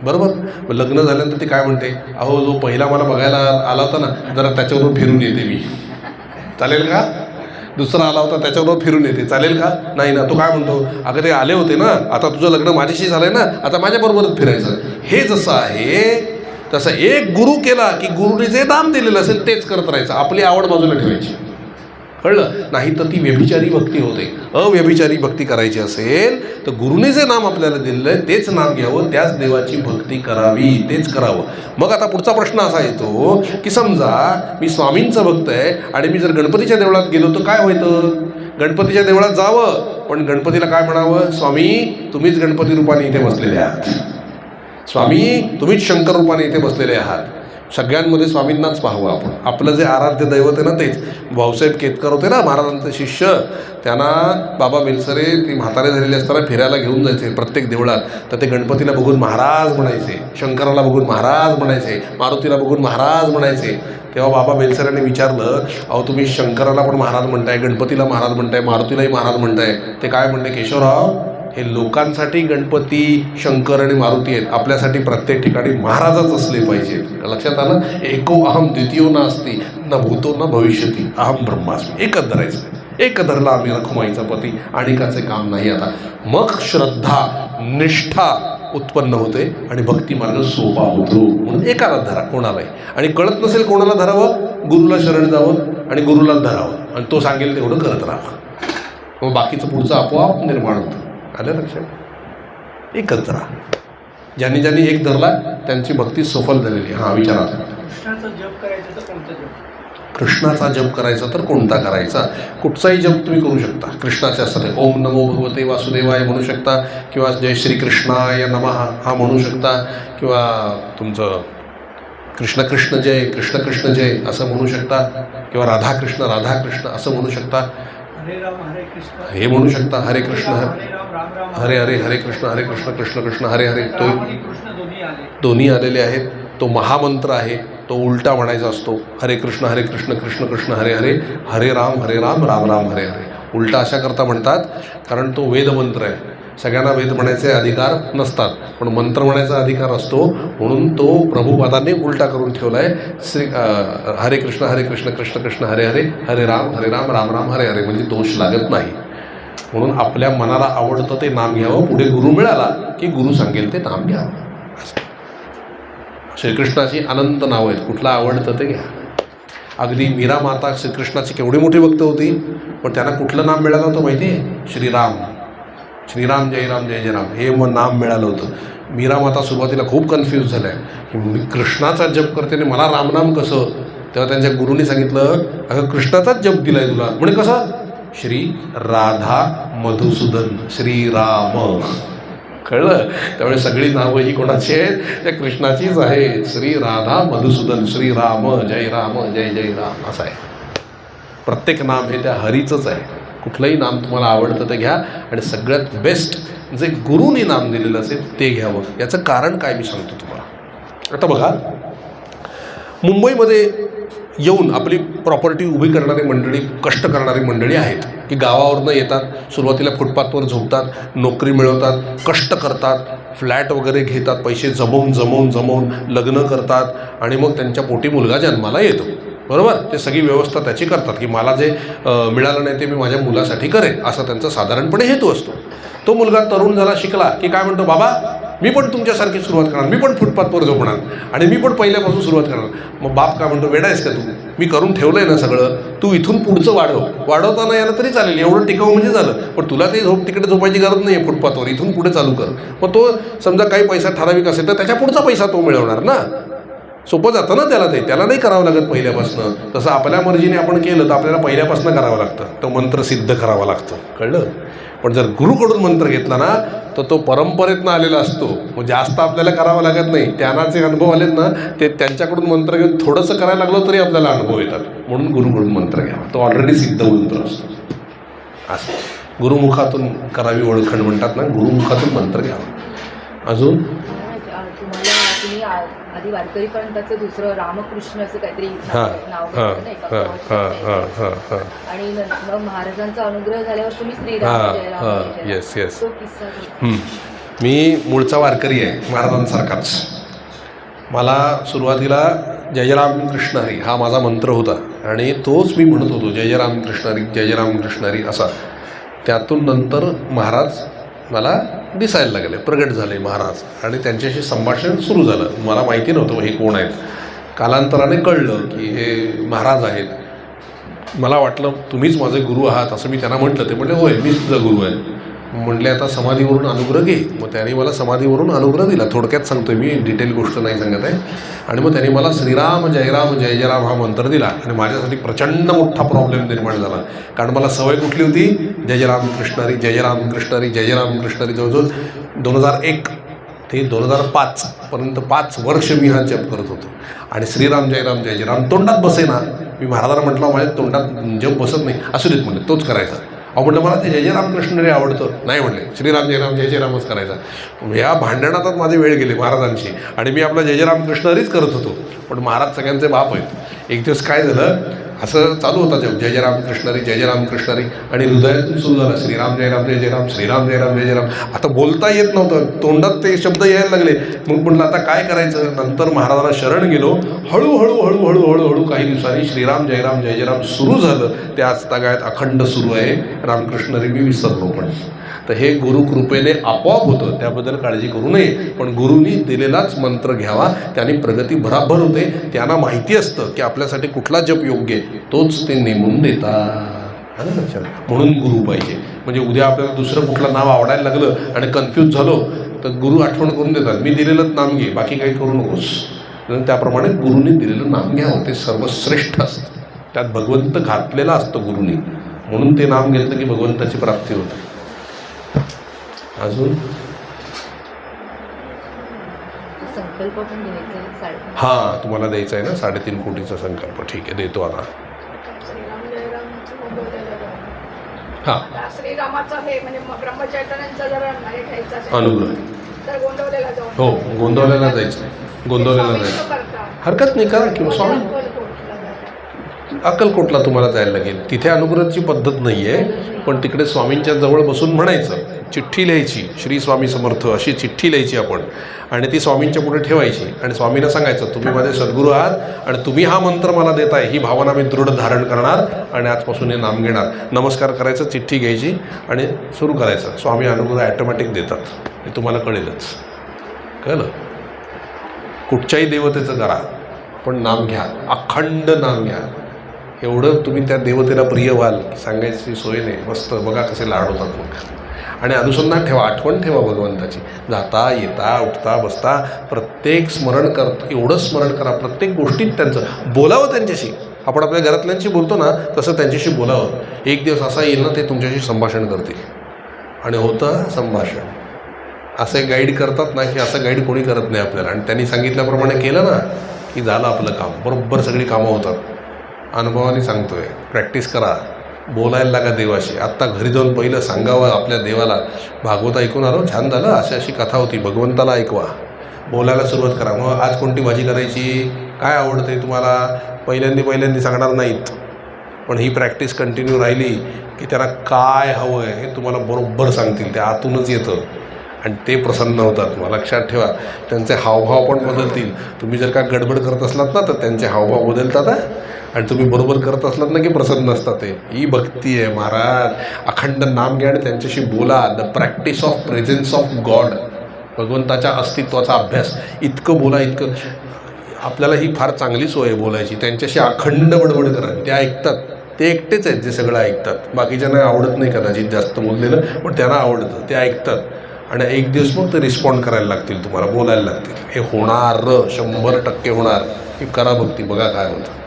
बरोबर. मग लग्न झाल्यानंतर ती काय म्हणते, अहो जो पहिला मला बघायला आला होता ना, जरा त्याच्याबरोबर फिरून येते मी, चालेल का? दुसरा आला होता त्याच्याबरोबर फिरून येते, चालेल का? नाही ना. तो काय म्हणतो, अगं ते आले होते ना, आता तुझं लग्न माझ्याशी झालंय ना, आता माझ्याबरोबरच फिरायचं. हे जसं आहे तसं एक गुरु केला की गुरुने जे दाम दिलेलं असेल तेच करत राहायचं, आपली आवड बाजूला ठेवायची. कळलं? नाही तर ती व्यभिचारी भक्ती होते. अव्यभिचारी भक्ती करायची असेल तर गुरुने जे नाम आपल्याला दिलेलं आहे तेच नाम घ्यावं, त्याच देवाची भक्ती करावी, तेच करावं. मग आता पुढचा प्रश्न असा येतो की समजा मी स्वामींचा भक्त आहे आणि मी जर गणपतीच्या देवळात गेलो तर काय होतं? गणपतीच्या देवळात जावं, पण गणपतीला काय म्हणावं, स्वामी तुम्हीच गणपती रूपाने इथे बसलेले आहात, स्वामी तुम्हीच शंकर रूपाने इथे बसलेले आहात. सगळ्यांमध्ये स्वामींनाच पाहावं आपण. आपलं जे आराध्य दैवत आहे ना तेच. भाऊसाहेब केतकर होते ना महाराजांचे शिष्य, त्यांना बाबा बेलसरे ती म्हातारे झालेले असताना फिरायला घेऊन जायचे प्रत्येक देवळात. तर ते गणपतीला बघून महाराज म्हणायचे, शंकराला बघून महाराज म्हणायचे, मारुतीला बघून महाराज म्हणायचे. तेव्हा बाबा बेलसरेने विचारलं, अहो तुम्ही शंकराला पण महाराज म्हणताय, गणपतीला महाराज म्हणताय, मारुतीलाही महाराज म्हणताय, ते काय म्हणते केशवराव, हे लोकांसाठी गणपती शंकर आणि मारुती आहेत, आपल्यासाठी प्रत्येक ठिकाणी महाराजच असले पाहिजेत. लक्षात आलं? एको अहम द्वितीयो नास्ति न भूतो न भविष्यती अहम ब्रह्मास्मी. एकच धरायचं, एक धरला आम्ही रखुमाईचा पती, आणिकाचे काम नाही. आता मग श्रद्धा निष्ठा उत्पन्न होते आणि भक्ती मार्ग सोपा होतो. म्हणून एकाला धरा कोणालाही, आणि कळत नसेल कोणाला धरावं, गुरुला शरण जावं आणि गुरुलाच धरावं, आणि तो सांगेल तेवढं करत राहावं. मग बाकीचं पुढचं आपोआप निर्माण होतं. आलं लक्षात? एकच धरा. ज्यांनी ज्यांनी एक धरला त्यांची भक्ती सफल झालेली. हां विचारा. कृष्णाचा जप करायचा तर कोणता जप? कृष्णाचा जप करायचा तर कोणता करायचा? कुठचाही जप तुम्ही करू शकता. कृष्णाचे असतात, ओम नमो भगवते वासुदेवाय म्हणू शकता, किंवा जय श्री कृष्णाय नमः हा म्हणू शकता, किंवा तुमचं कृष्ण कृष्ण जय, कृष्ण कृष्ण जय असं म्हणू शकता, किंवा राधाकृष्ण राधाकृष्ण असं म्हणू शकता, हरे राम हरे कृष्ण हे म्हणू शकता, हरे कृष्ण हरे राम राम राम हरे हरे, हरे कृष्ण कृष्ण कृष्ण हरे हरे. तो राम आणि कृष्ण दोन्ही आलेले आहेत. तो महामंत्र आहे, तो उलटा म्हणायचा असतो. हरे कृष्ण कृष्ण कृष्ण हरे हरे, हरे राम राम राम हरे हरे. उलटा अशा करता म्हणतात कारण तो वेदमंत्र आहे. सगळ्यांना वेद म्हणायचे अधिकार नसतात, पण मंत्र म्हणायचा अधिकार असतो, म्हणून तो प्रभुपादांनी उलटा करून ठेवला आहे. हरे कृष्ण कृष्ण कृष्ण हरे हरे, हरे राम राम राम हरे हरे, म्हणजे दोष लागत नाही. म्हणून आपल्या मनाला आवडतं ते नाम घ्यावं. पुढे गुरु मिळाला की गुरु सांगेल ते नाम घ्यावं. श्रीकृष्णाची अनंत नावं आहेत, कुठलं आवडतं ते घ्या. अगदी मीरा माता श्रीकृष्णाची केवढी मोठी भक्त होती, पण त्यांना कुठलं नाम मिळालं होतं माहिती आहे? श्रीराम. श्रीराम जय राम जय जय राम हे मग नाम मिळालं होतं. मीरा माता सुरुवातीला खूप कन्फ्यूज झाल्या की मी कृष्णाचा जप करते आणि मला रामनाम कसं? तेव्हा त्यांच्या गुरुनी सांगितलं, अगं कृष्णाचाच जप दिलाय तुला. म्हणजे कसं? श्री राधा मधुसूदन श्रीराम. कळलं? त्यामुळे सगळी नावं ही कोणाची आहेत? त्या कृष्णाचीच आहेत. श्री राधा मधुसूदन श्रीराम जय जय राम असं आहे. प्रत्येक नाम हे त्या हरीचंच आहे. कुठलंही नाम तुम्हाला आवडतं ते घ्या, आणि सगळ्यात बेस्ट जे गुरुनी नाम दिलेलं असेल ते घ्यावं. याचं कारण काय मी सांगतो तुम्हाला. आता बघा, मुंबईमध्ये येऊन आपली प्रॉपर्टी उभी करणारी मंडळी, कष्ट करणारी मंडळी आहेत की गावावरनं येतात, सुरुवातीला फुटपाथवर झोपतात, नोकरी मिळवतात, कष्ट करतात, फ्लॅट वगैरे घेतात, पैसे जमवून लग्न करतात, आणि मग त्यांच्या पोटी मुलगा जन्माला येतो. बरोबर? ते सगळी व्यवस्था त्याची करतात की मला जे मिळालं नाही ते मी माझ्या मुलासाठी करेन, असा त्यांचा साधारणपणे हेतू असतो. तो मुलगा तरुण झाला, शिकला की काय म्हणतो, बाबा मी पण तुमच्यासारखी सुरुवात करणार, मी पण फुटपाथवर झोपणार, आणि मी पण पहिल्यापासून सुरुवात करणार. मग बाप काय म्हणतो, वेडा आहेस का तू? मी करून ठेवलं आहे ना सगळं, तू इथून पुढचं वाढवताना यायला तरी चालेल, एवढं टिकावं म्हणजे झालं, पण तुला ते तिकडे झोपायची गरज नाही आहे फुटपाथवर, इथून पुढे चालू कर. मग तो समजा काही पैसा ठराविक असेल तर त्याच्या पुढचा पैसा तो मिळवणार ना. सोपं जातं ना त्याला, त्याला नाही करावं लागत पहिल्यापासून. तसं आपल्या मर्जीने आपण केलं तर आपल्याला पहिल्यापासून करावं लागतं, तो मंत्र सिद्ध करावा लागतो. कळलं? पण जर गुरुकडून मंत्र घेतला ना तर तो परंपरेतनं आलेला असतो, मग जास्त आपल्याला करावं लागत नाही. त्यांना जे अनुभव आलेत ना ते त्यांच्याकडून मंत्र घेऊन थोडंसं करायला लागलं तरी आपल्याला अनुभव येतात. म्हणून गुरुकडून मंत्र घ्यावा, तो ऑलरेडी सिद्ध मंत्र असतो. असं गुरुमुखातून करावी ओळखण म्हणतात ना, गुरुमुखातून मंत्र घ्यावा. अजून तुम्ही आधी वारकरीपर्यंतचं दुसरं रामकृष्ण असं काहीतरी नाव आणि मग महाराजांचा अनुग्रह झाल्यावर तुम्ही श्रीराम येस तो किस्सा. मी मूळचा वारकरी आहे महाराजांसारखाच. मला सुरुवातीला जय राम कृष्ण हरी हा माझा मंत्र होता, आणि तोच मी म्हणत होतो, जय राम कृष्ण हरी जय राम कृष्ण हरी असा. त्यातून नंतर महाराज मला दिसायला लागले, प्रगट झाले महाराज, आणि त्यांच्याशी संभाषण सुरू झालं. मला माहिती नव्हतं हे कोण आहेत. कालांतराने कळलं की हे महाराज आहेत. मला वाटलं तुम्हीच माझे गुरु आहात असं मी त्यांना म्हटलं. ते म्हटले होय मीच तुझा गुरु आहे. म्हटले आता समाधीवरून अनुग्रह घे. मग त्यांनी मला समाधीवरून अनुग्रह दिला. थोडक्यात सांगतोय मी, डिटेल गोष्ट नाही सांगत आहे. आणि मग त्यांनी मला श्रीराम जय राम हा मंत्र दिला, आणि माझ्यासाठी प्रचंड मोठा प्रॉब्लेम निर्माण झाला. कारण मला सवय कुठली होती, जय राम कृष्ण हरी जय राम कृष्ण हरी जय राम कृष्ण हरी. जवळजवळ 2001 ते 2005 पर्यंत 5 वर्ष मी हा जप करत होतो. आणि श्रीराम जय राम जय जय राम तोंडात बसे ना. मी महाराजांना म्हटलं माझ्या तोंडात जप बसत नाही. असू देत म्हणले तोच करायचा. अहो म्हटलं मला ते जय जय रामकृष्ण रे आवडतं. नाही म्हणले श्रीराम जय राम जय जय रामच करायचा. या भांडणातच माझे वेळ गेले महाराजांशी. आणि मी आपला जय जय रामकृष्ण हरीच करत होतो. पण महाराज सगळ्यांचे बाप आहेत. एक दिवस काय झालं, असं चालू होता जप, जय जय रामकृष्ण हरी जय जय रामकृष्ण हरी. आणि हृदयातून सुरू झाला श्रीराम जय राम जय जय राम श्रीराम जय राम जय जय राम. आता बोलता येत नव्हतं, तोंडात ते शब्द यायला लागले. मग म्हटलं आता काय करायचं. नंतर महाराजांना शरण गेलो. हळूहळू हळूहळू हळूहळू काही दिवसांनी श्रीराम जय राम सुरू झालं. ते आजतागायत अखंड सुरू आहे. रामकृष्ण हरी मी विसरलो. पण तर हे गुरुकृपेने आपोआप होतं, त्याबद्दल काळजी करू नये. पण गुरुनी दिलेलाच मंत्र घ्यावा, त्याने प्रगती भराभर होते. त्यांना माहिती असतं की आपल्यासाठी कुठला जप योग्य आहे, तोच ते नेमून देतात. आलं लक्षात. म्हणून गुरु पाहिजे. म्हणजे उद्या आपल्याला दुसरं कुठलं नाव आवडायला लागलं आणि कन्फ्यूज झालो तर गुरु आठवण करून देतात, मी दिलेलंच नाम घे, बाकी काही करू नकोस. त्याप्रमाणे गुरुनी दिलेलं नाम घ्यावं, ते सर्वश्रेष्ठ असतं. त्यात भगवंत घातलेला असतं गुरुनी, म्हणून ते नाम घेतलं की भगवंताची प्राप्ती होते. अजून संकल्प पण घ्यायचा आहे. हां, तुम्हाला द्यायचा आहे ना 3.5 कोटीचा संकल्प. ठीक आहे, देतो आता. श्रीराम जय रामचं गोंदवलेलं गाणं. हां, आता श्रीरामाचं हे म्हणजे ब्रह्मचैतन्यांचा जर हे घ्यायचा असेल अनुग्रह. तर गोंदवलेला जाऊन हो, गोंदवलेला जायचं. गोंदवलेला जायचं. करता हरकत नाही, करा किंवा स्वामी अक्कलकोटला जायचं. अक्कलकोटला तुम्हाला जायला लागेल. तिथे अनुग्रहाची पद्धत नाही आहे, पण तिकडे स्वामींच्या जवळ बसून म्हणायचं, चिठ्ठी लिहायची, श्री स्वामी समर्थ अशी चिठ्ठी लिहायची आपण, आणि ती स्वामींच्या पुढे ठेवायची. आणि स्वामींना सांगायचं, तुम्ही माझे सद्गुरू आहात आणि तुम्ही हा मंत्र मला देताय, ही भावना मी दृढ धारण करणार आणि आजपासून हे नाम घेणार. नमस्कार करायचं, चिठ्ठी घ्यायची आणि सुरू करायचं. स्वामी अनुग्रह ॲटोमॅटिक देतात, हे तुम्हाला कळेलच. कळलं. कुठच्याही देवतेचं करा, पण नाम घ्या, अखंड नाम घ्या. एवढं तुम्ही त्या देवतेला प्रिय व्हाल, सांगायची सोय नाही. मस्त बघा कसे लाड होतात मग. आणि अनुसंधान ठेवा, आठवण ठेवा भगवंताची. जाता येता उठता बसता प्रत्येक स्मरण एवढं स्मरण करा. प्रत्येक गोष्टीत त्यांचं बोलावं. त्यांच्याशी आपण आपल्या घरातल्यांशी बोलतो ना, तसं त्यांच्याशी बोलावं. एक दिवस असा येईल ना, ते तुमच्याशी संभाषण करतील. आणि होतं संभाषण. असे गाईड करतात ना, की असं गाईड कोणी करत नाही आपल्याला. आणि त्यांनी सांगितल्याप्रमाणे केलं ना की झालं आपलं काम. बरोबर सगळी कामं होतात. अनुभवाने सांगतोय. प्रॅक्टिस करा, बोलायला लागा देवाशी. आत्ता घरी जाऊन पहिलं सांगावं आपल्या देवाला, भागवत ऐकून आलो, छान झालं, अशी अशी कथा होती. भगवंताला ऐकवा, बोलायला सुरुवात करा. मग आज कोणती भाजी करायची, काय आवडते तुम्हाला, पहिल्यांदी सांगणार नाहीत. पण ही प्रॅक्टिस कंटिन्यू राहिली की त्यांना काय हवं आहे हे तुम्हाला बरोबर सांगतील. ते आतूनच येतं आणि ते प्रसन्न होतात. मग लक्षात ठेवा, त्यांचे हावभाव पण बदलतील. तुम्ही जर का गडबड करत असलात ना, तर त्यांचे हावभाव बदलतात. आणि तुम्ही बरोबर करत असलात ना की प्रसन्न असतात. ते ही भक्ती आहे महाराज. अखंड नाम घ्या आणि त्यांच्याशी बोला. The practice of presence of God, भगवंताच्या अस्तित्वाचा अभ्यास. इतकं बोला, इतकं. आपल्याला ही फार चांगली सोय आहे बोलायची. त्यांच्याशी अखंड बडबड करा, ते ऐकतात. ते एकटेच आहेत जे सगळं ऐकतात. बाकीच्यांना आवडत नाही कदाचित जास्त बोललेलं, पण त्यांना आवडतं, ते ऐकतात. आणि एक दिवस मग ते रिस्पॉन्ड करायला लागतील, तुम्हाला बोलायला लागतील. हे होणार, 100% होणार. ही करा भक्ती, बघा काय होतं.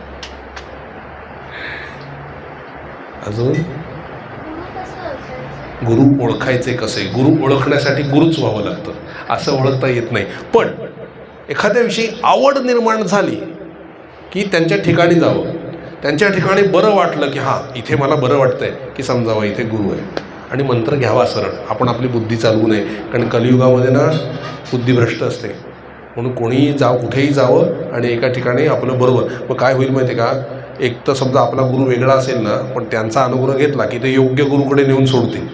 अजून गुरु ओळखायचे कसे. गुरु ओळखण्यासाठी गुरुच व्हावं लागतं. असं ओळखता येत नाही. पण एखाद्याविषयी आवड निर्माण झाली की त्यांच्या ठिकाणी जावं. त्यांच्या ठिकाणी बरं वाटलं की हां इथे मला बरं वाटतंय, की समजावं इथे गुरु आहे. आणि मंत्र घ्यावा सरळ. आपण आपली बुद्धी चालवू नये, कारण कलियुगामध्ये ना बुद्धिभ्रष्ट असते. म्हणून कोणीही कुठेही जावं आणि एका ठिकाणी आपलं बरोबर. मग काय होईल माहिती आहे का, एक तर समजा आपला गुरु वेगळा असेल ना, पण त्यांचा अनुग्रह घेतला की ते योग्य गुरुकडे नेऊन सोडतील.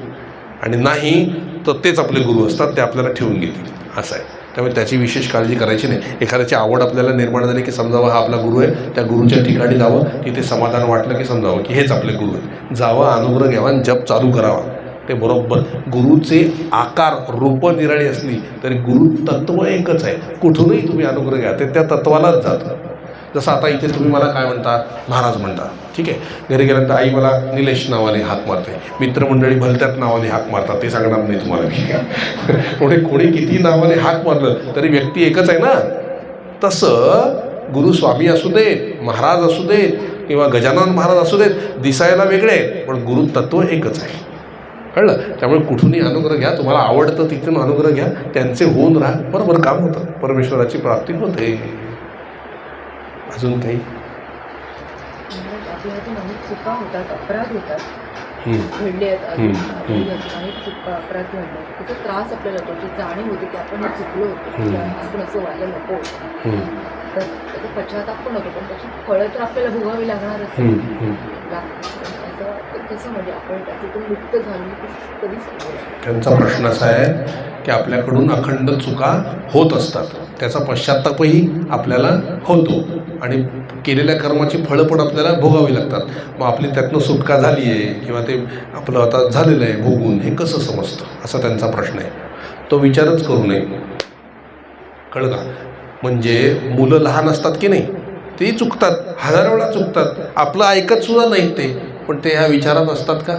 आणि नाही तर तेच आपले गुरु असतात, ते आपल्याला ठेवून घेतील. असं आहे. त्यामुळे त्याची विशेष काळजी करायची नाही. एखाद्याची आवड आपल्याला निर्माण झाली की समजावं हा आपला गुरु आहे, त्या गुरुच्या ठिकाणी जावं, तिथे समाधान वाटलं की समजावं की हेच आपले गुरु आहेत. जावं, अनुग्रह घ्यावा आणि जप चालू करावा. ते बरोबर. गुरुचे आकार रूपं निराळी असली तरी गुरु तत्व एकच आहे. कुठूनही तुम्ही अनुग्रह घ्या, ते त्या तत्वालाच जातं. जसं आता इथे तुम्ही मला काय म्हणता, महाराज म्हणता, ठीक आहे. घरी गेल्यानंतर आई मला निलेश नावाने हाक मारते, मित्रमंडळी भलत्यात नावाने हाक मारतात, ते सांगणार नाही तुम्हाला. पुढे कोणी किती नावाने हाक मारलं तरी व्यक्ती एकच आहे ना. तसं गुरु स्वामी असू देत, महाराज असू देत किंवा गजानन महाराज असू देत, दिसायला वेगळे आहेत, पण गुरु तत्व एकच आहे. कळलं? त्यामुळे कुठूनही अनुग्रह घ्या, तुम्हाला आवडतं तिथून अनुग्रह घ्या, त्यांचे होऊन राहा, बरोबर काम होतं, परमेश्वराची प्राप्ती होते. अजून काही? आपल्या हातून अनेक चुका होतात, अपराध होतात, घडले आहेत हम्म. अनेक चुका अपराध घडले, त्याचा त्रास आपल्याला होतो, ती जाणीव होते की आपण हे चुकलो होतो, आपण असं व्हायला नको होतं. तर त्याचा पश्चाताप पण होतो, पण त्याची फळं तर आपल्याला भोगावी लागणारच कसं म्हणजे आपण त्यातून मुक्त झालो कधीच. त्यांचा प्रश्न असा आहे की आपल्याकडून अखंड चुका होत असतात, त्याचा पश्चातापही आपल्याला होतो आणि केलेल्या कर्माची फळं पण आपल्याला भोगावी लागतात. मग आपली त्यातनं सुटका झाली आहे किंवा ते आपलं आता झालेलं आहे भोगून, हे कसं समजतं, असा त्यांचा प्रश्न आहे. तो विचारच करू नये. कळलं का? म्हणजे मुलं लहान असतात की नाही, तेही चुकतात, हजारो वेळा चुकतात, आपलं ऐकत सुद्धा नाहीत ते, पण ते ह्या विचारात असतात का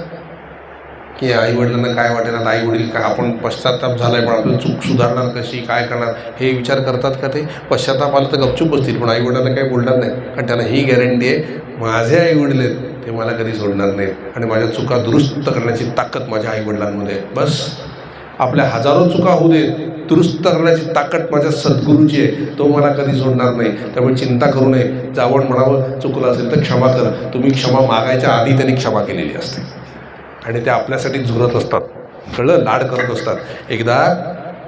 की आईवडिलांना काय वाटेल, आता आईवडील काय, आपण पश्चाताप झाला आहे पण आपली चूक सुधारणार कशी, काय करणार, हे विचार करतात का? ते पश्चाताप आलं तर गपचूप बसतील, पण आईवडिलांना काही बोलणार नाही, कारण त्यांना ही गॅरंटी आहे माझे आईवडील आहेत, ते मला कधी सोडणार नाहीत आणि माझ्या चुका दुरुस्त करण्याची ताकद माझ्या आईवडिलांमध्ये आहे. बस, आपल्या हजारो चुका होऊ दे, दुरुस्त करण्याची ताकद माझ्या सद्गुरूची आहे, तो मला कधी सोडणार नाही. त्यामुळे चिंता करू नये. जावं म्हणावं चुकलं असेल तर क्षमा कर. तुम्ही क्षमा मागायच्या आधी त्यांनी क्षमा केलेली असते आणि ते आपल्यासाठी झुरत असतात, कळलं, लाड करत असतात. एकदा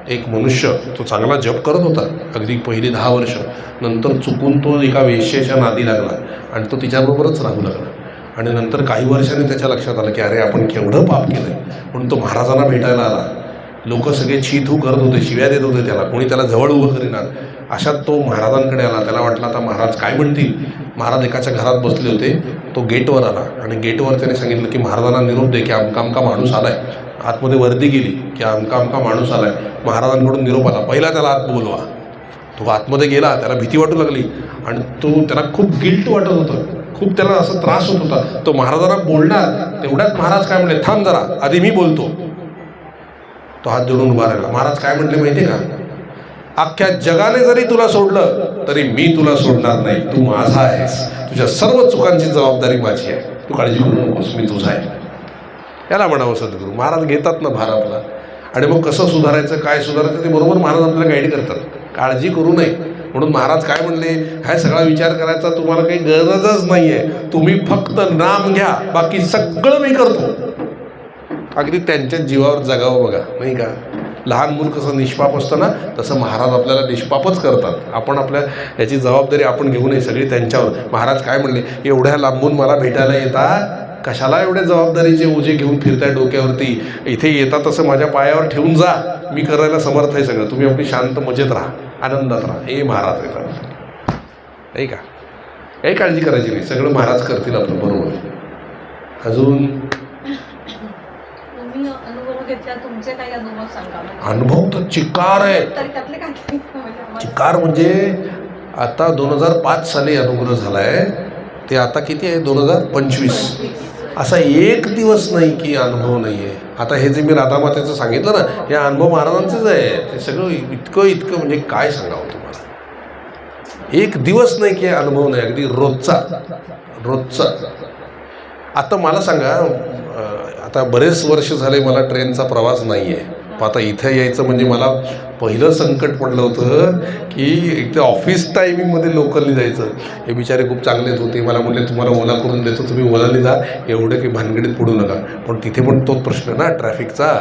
एक मनुष्य, तो चांगला जप करत होता अगदी पहिली 10 वर्ष, नंतर चुकून तो एका वेश्येच्या नादी लागला आणि तो तिच्याबरोबरच राहू लागला आणि नंतर काही वर्षांनी त्याच्या लक्षात आलं की अरे आपण केवढं पाप केलं आहे. म्हणून तो महाराजांना भेटायला आला. लोक सगळे छीथू करत होते, शिव्या देत होते त्याला, कोणी त्याला जवळ उभं करीणार. अशात तो महाराजांकडे आला. त्याला वाटलं आता महाराज काय म्हणतील. महाराज एकाच्या घरात बसले होते, तो गेटवर आला आणि गेटवर त्याने सांगितलं की महाराजांना निरोप दे की अमका अमका माणूस आलाय. आतमध्ये वर्दी गेली की अमका अमका माणूस आलाय. महाराजांकडून निरोप आला. पहिला त्याला आत बोलवा. तो आतमध्ये गेला, त्याला भीती वाटू लागली आणि त्याला खूप गिल्ट वाटत होतं, खूप त्याला असं त्रास होत होता. तो महाराजांना बोलणार तेवढ्यात महाराज काय म्हणले, थांब जरा, आधी मी बोलतो. तो हात जोडून उभा राहिला. महाराज काय म्हटले माहिती आहे का, अख्ख्या जगाने जरी तुला सोडलं तरी मी तुला सोडणार नाही, तू माझा आहेस, तुझ्या सर्व चुकांची जबाबदारी माझी आहे, तू काळजी करू नकोस, मी तुझा आहे. याला म्हणावं सद्गुरू. महाराज घेतात ना भार आपला आणि मग कसं सुधारायचं, काय सुधारायचं ते बरोबर महाराज आपल्याला गाईड करतात. काळजी करू नये. म्हणून महाराज काय म्हणले, हा सगळा विचार करायचा तुम्हाला काही गरजच नाही आहे, तुम्ही फक्त नाम घ्या, बाकी सगळं मी करतो. अगदी त्यांच्या जीवावर जगावं बघा, नाही का. लहान मूल कसं निष्पाप असतं ना, तसं महाराज आपल्याला निष्पापच करतात. आपण आपल्या याची जबाबदारी आपण घेऊ नये सगळी त्यांच्यावर. महाराज काय म्हणले, एवढ्या लांबून मला भेटायला येता, कशाला एवढ्या जबाबदारीचे ओझे घेऊन फिरताय डोक्यावरती, इथे येता तसं माझ्या पायावर ठेवून जा, मी करायला समर्थ आहे सगळं, तुम्ही आपली शांत मजेत राहा, आनंदात राहा. हे महाराज येतात, नाही का. काही काळजी करायची नाही, सगळं महाराज करतील आपलं, बरोबर. अजून तुमचे काही अनुभव सांगा. अनुभव तर चिकार आहे. चिकार म्हणजे आता 2005 साली अनुग्रह झाला आहे, ते आता किती आहे 2025. असा एक दिवस नाही की अनुभव नाही आहे. आता हे जे मी राधामातेचं सांगितलं ना, हे अनुभव महाराजांचेच आहे. ते सगळं इतकं म्हणजे काय सांगावं तुम्हाला. एक दिवस नाही की अनुभव नाही, अगदी रोजचा. आता मला सांगा, आता बरेच वर्ष झाले मला ट्रेनचा प्रवास नाही आहे. आता इथं यायचं म्हणजे मला पहिलं संकट पडलं होतं की एक तर ऑफिस टायमिंगमध्ये लोकलनी जायचं. हे बिचारे खूप चांगलेच होते, मला म्हटले तुम्हाला ओला करून देतो, तुम्ही ओलाने जा, एवढं काही भानगडीत पडू नका. पण तिथे पण तोच प्रश्न ना ट्रॅफिकचा.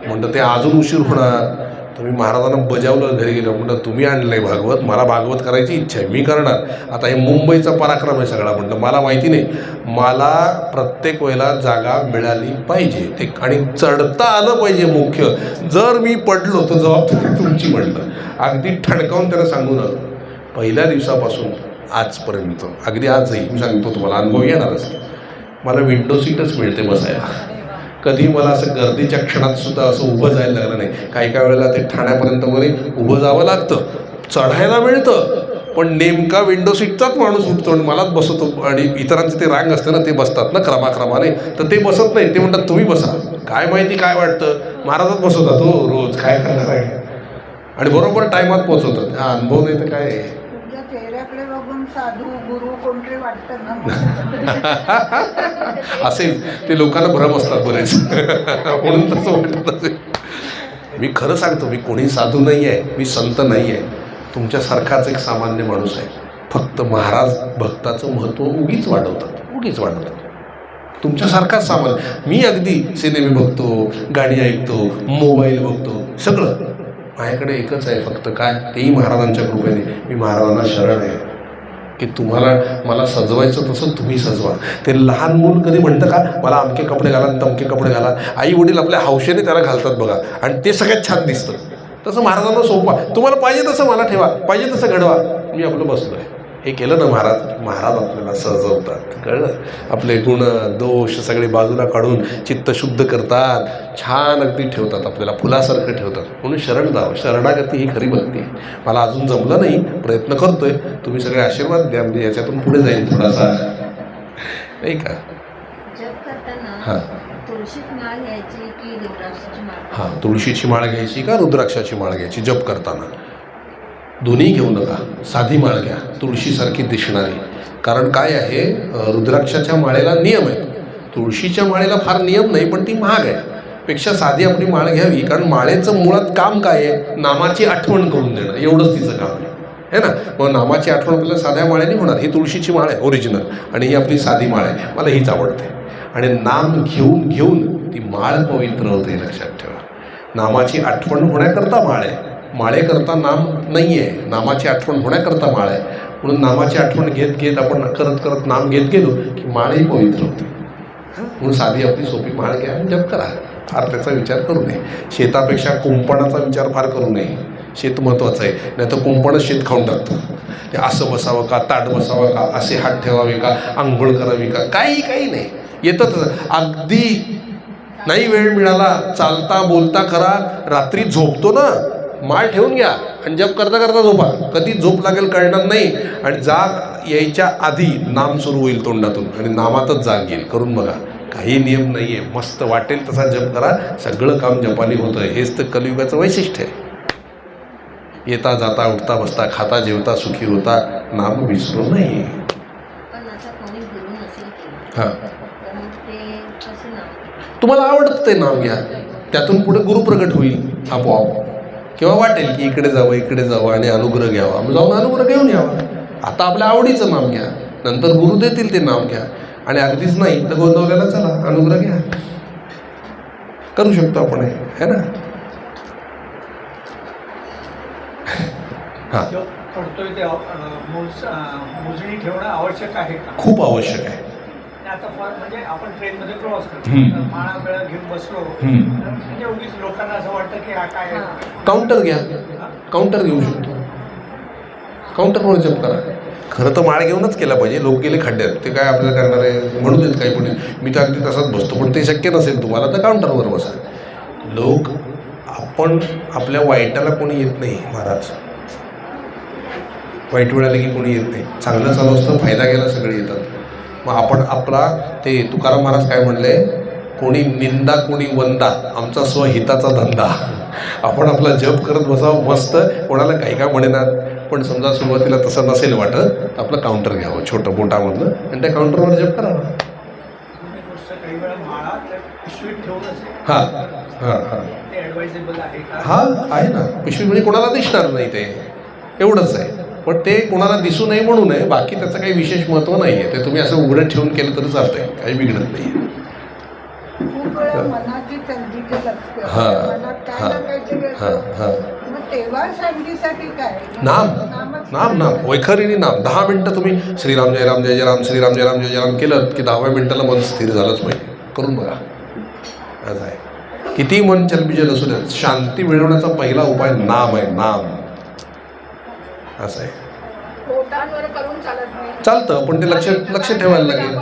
म्हणतं ते अजून उशीर होणार. तुम्ही महाराजांना बजावलं, घरी गेलं, म्हटलं तुम्ही आणलं आहे भागवत, मला भागवत करायची इच्छा आहे, मी करणार. आता हे मुंबईचा पराक्रम आहे सगळा. म्हटलं मला माहिती नाही, मला प्रत्येक वेळेला जागा मिळाली पाहिजे, ते आणि चढता आलं पाहिजे मुख्य. जर मी पडलो तर जबाबदारी तुमची. म्हटलं अगदी ठणकावून त्याला सांगून आलो. पहिल्या दिवसापासून आजपर्यंत, अगदी आजही मी सांगतो तुम्हाला, अनुभव येणारच. मला विंडो सीटच मिळते बसायला. कधी मला असं गर्दीच्या क्षणात सुद्धा असं उभं जायला लागलं नाही. काही काही वेळेला ते ठाण्यापर्यंत वगैरे उभं जावं लागतं, चढायला मिळतं, पण नेमका विंडो सीटचाच माणूस उठतो आणि मलाच बसवतो. आणि इतरांचं ते रांग असतं ना, ते बसतात ना क्रमाक्रमाने, तर ते बसत नाही. ते म्हणतात तुम्ही बसा. काय माहिती काय वाटतं, महाराजच बसवतात हो रोज, काय करणार आहे. आणि बरोबर टायमात पोचवतात. हा अनुभव नाही तर काय. तुमच्या चेहऱ्याकडे बघून साधू गुरु कोणतरी वाटतं ना असेल ते लोकांना भ्रम असतात बरेच म्हणून तसं वाटत असेल. मी खरं सांगतो, मी कोणी साधू नाही आहे, मी संत नाही आहे, तुमच्यासारखाच एक सामान्य माणूस आहे. फक्त महाराज भक्ताचं महत्त्व उगीच वाढवतात. तुमच्यासारखाच सामान्य. मी अगदी सिनेमे बघतो, गाणी ऐकतो, मोबाईल बघतो, सगळं माझ्याकडे एकच आहे फक्त, काय, तेही महाराजांच्या कृपेने. मी महाराजांना शरण आहे की तुम्हाला मला सजवायचं तसं तुम्ही सजवा. ते लहान मूल कधी म्हणतं का मला अमके कपडे घाला तमके कपडे घाला, आई वडील आपल्या हौशेने त्याला घालतात बघा, आणि ते सगळ्यात छान दिसतं. तसं महाराजांना सोपा, तुम्हाला पाहिजे तसं मला ठेवा, पाहिजे तसं घडवा, मी आपलं बसलो आहे. हे केलं ना महाराज आपल्याला सजवतात, कळलं. आपले गुण दोष सगळे बाजूला काढून चित्त शुद्ध करतात, छान अगदी ठेवतात, आपल्याला फुलासारखं ठेवतात. म्हणून शरण जावं. शरणागती ही खरी भक्ती आहे. मला अजून जमलं नाही, प्रयत्न करतोय, तुम्ही सगळे आशीर्वाद द्या, म्हणजे याच्यातून पुढे जाईल थोडासा, नाही का. जप करताना हां तुळशीची माळ घ्यायची की रुद्राक्षाची माळ? हां, तुळशीची माळ घ्यायची का रुद्राक्षाची माळ घ्यायची जप करताना? दोन्ही घेऊ नका, साधी माळ घ्या, तुळशीसारखी दिसणारी. कारण काय आहे, रुद्राक्षाच्या माळेला नियम आहेत, तुळशीच्या माळेला फार नियम नाही, पण ती महाग आहे. पेक्षा साधी आपली माळ घ्यावी. कारण माळेचं मुळात काम काय आहे, नामाची आठवण करून देणं, एवढंच तिचं काम आहे ना. मग नामाची आठवण आपल्याला साध्या माळेने होणार. ही तुळशीची माळ आहे ओरिजिनल, आणि ही आपली साधी माळ आहे, मला हीच आवडते. आणि नाम घेऊन घेऊन ती माळ पवित्र होते, लक्षात ठेवा. नामाची आठवण होण्याकरता माळ आहे, माळेकरता नाम नाही आहे. नामाची आठवण होण्याकरता माळ आहे. म्हणून नामाची आठवण घेत घेत आपण करत करत नाम घेत गेलो की माळही पवित्र होते. म्हणून साधी आपली सोपी माळ घ्या आणि जप करा. फार त्याचा विचार करू नये. शेतापेक्षा कुंपणाचा विचार फार करू नये. शेत महत्त्वाचं आहे, नाही तर कुंपणच शेत खाऊन टाकतं. ते असं बसावं का, ताट बसावं का, असे हात ठेवावे का, आंघोळ करावी का, काही नाही. येतच अगदी नाही वेळ मिळाला, चालता बोलता करा. रात्री झोपतो ना, माळ ठेवून घ्या आणि जप करता करता झोपा. कधी झोप लागेल कळणार नाही, आणि जाग यायच्या आधी नाम सुरू होईल तोंडातून, आणि नामातच जाग येईल. करून बघा, काही नियम नाही आहे, मस्त वाटेल तसा जप करा, सगळं काम जपानी होतं. हेच तर कलियुगाचं वैशिष्ट्य आहे. येता जाता उठता बसता खाता जेवता सुखी होता, नाम विसरू नये. पण आता कोणी गुरु नसेल केलं हां, तर मग ते कसं नाव? तुम्हाला आवडतं ते नाव घ्या, त्यातून पुढे गुरु प्रगट होईल आपोआप. किंवा वाटेल की इकडे जावं आणि अनुग्रह घ्यावा, मग जाऊन अनुग्रह घेऊन यावा. आता आपल्या आवडीचं नाम घ्या, नंतर गुरु देतील ते नाम घ्या. आणि अगदीच नाही तर गोंदवल्याला चला, अनुग्रह घ्या. करू शकतो आपण, हे ना. हां, जप करतोय ते मोजणी ठेवणं आवश्यक आहे का? खूप आवश्यक आहे. आता म्हणजे आपण ट्रेनमध्ये प्रवास करतो, हम्म. माळा वेळा घेऊन बसलो, हम्म. तर म्हणजे उगीच लोकांना असं वाटतं की हा काय काउंटर घ्या, काउंटर घेऊ शकतो, काउंटरवर जप करा. खरं तर माळ घेऊनच केला पाहिजे. लोक गेले खड्ड्यात, ते काय आपल्याला करणार आहे म्हणू देत काही पुढे. मी तर अगदी तसाच बसतो, पण ते शक्य नसेल तुम्हाला तर काउंटरवर बसा. लोक आपण आपल्या वाईटाला कोणी येत नाही महाराज. वाईट वेळ आली की कोणी येत नाही. चांगलं चालू असतं, फायदा घ्यायला सगळे येतात. मग आपण आपला, ते तुकाराम महाराज काय म्हणले, कोणी निंदा कोणी वंदा, आमचा स्वहिताचा धंदा. आपण आपला जप करत बसावं मस्त, कोणाला काही काय म्हणेनात. पण समजा सुरुवातीला तसं नसेल वाटत तर आपलं काउंटर घ्यावं छोटं बोटामधलं, आणि त्या काउंटरवर जप करावा. काही वेळा माळा पिशवीत ठेवून हां हां हां ते ॲडवायझेबल आहे का? हां, आहे ना. पिशवी म्हणजे कोणाला दिसणार नाही, ते एवढंच आहे. पण ते कोणाला दिसू नये म्हणू नये, बाकी त्याचं काही विशेष महत्त्व नाही आहे. ते तुम्ही असं उघडं ठेवून केलं तरी चालतंय, काही बिघडत नाही. खूप वेळा मनाची संधीचे लक्ष, हां, मनात काय हां, ना काहीतरी हां, असतं. हां. मग तेव्हा संधीसाठी काय? नाम वैखरीने नाम. 10 मिनटं तुम्ही श्रीराम जय राम जय जय राम, श्रीराम जय राम जय जय राम केलं की 10व्या मिनिटाला मन स्थिर झालंच पाहिजे. करून बघा, असं आहे. किती मन चलबिचल असू द्या, शांती मिळवण्याचा पहिला उपाय नाम आहे, नाम. असं आहे. पोटांवर करून चालत नाही. चालतं, पण ते लक्ष ठेवायला लागेल.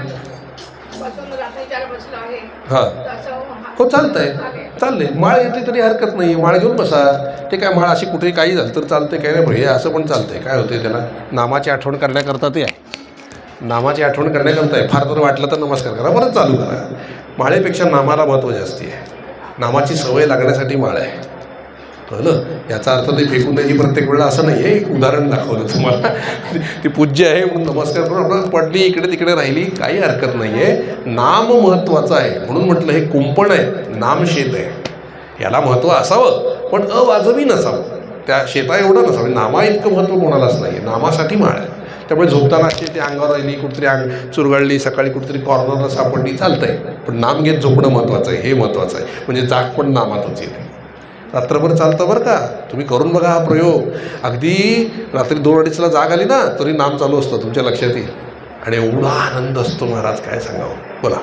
बसून रात्रीच्याला बसलो आहे हां, तसं हो चाललंय. माळ घेतली तरी हरकत नाही, माळ घेऊन बसा. ते काय माळ अशी कुठेही काही झालं तर चालतंय, काय नाही. हे असं पण चालतंय. काय होतंय त्याला, नामाची आठवण करण्याकरता ते आहे. नामाची आठवण करण्याकरता आहे. फार जर वाटलं तर नमस्कार करा, परत चालू करा. माळेपेक्षा नामाला महत्त्व जास्ती आहे. नामाची सवय लागण्यासाठी माळ आहे. कळलं? याचा अर्थ ते फेकून द्यायची प्रत्येक वेळा असं नाही आहे. एक उदाहरण दाखवलं तुम्हाला. ती पूज्य आहे म्हणून नमस्कार करून आपण पडली इकडे तिकडे राहिली काही हरकत नाही आहे. नाम महत्त्वाचं आहे म्हणून म्हटलं हे कुंपण आहे, नाम शेत आहे, याला महत्त्व असावं पण अवाजवी नसावं. त्या शेता एवढं नसावं. नामा इतकं महत्त्व कोणालाच नाही आहे. नामासाठी माळ आहे. त्यामुळे झोपताना अशी ती अंगावर राहिली, कुठेतरी अंग चुरगळली, सकाळी कुठेतरी कॉर्नरला सापडली चालतंय, पण नाम घेत झोपणं महत्त्वाचं आहे. हे महत्त्वाचं आहे. म्हणजे जाग पण नामातच येते. रात्रभर चालतं बरं का. तुम्ही करून बघा हा प्रयोग. अगदी रात्री 2-2:30ला जाग आली ना तरी नाम चालू असतं, तुमच्या लक्षात येईल. आणि एवढा आनंद असतो महाराज काय सांगावं. बोला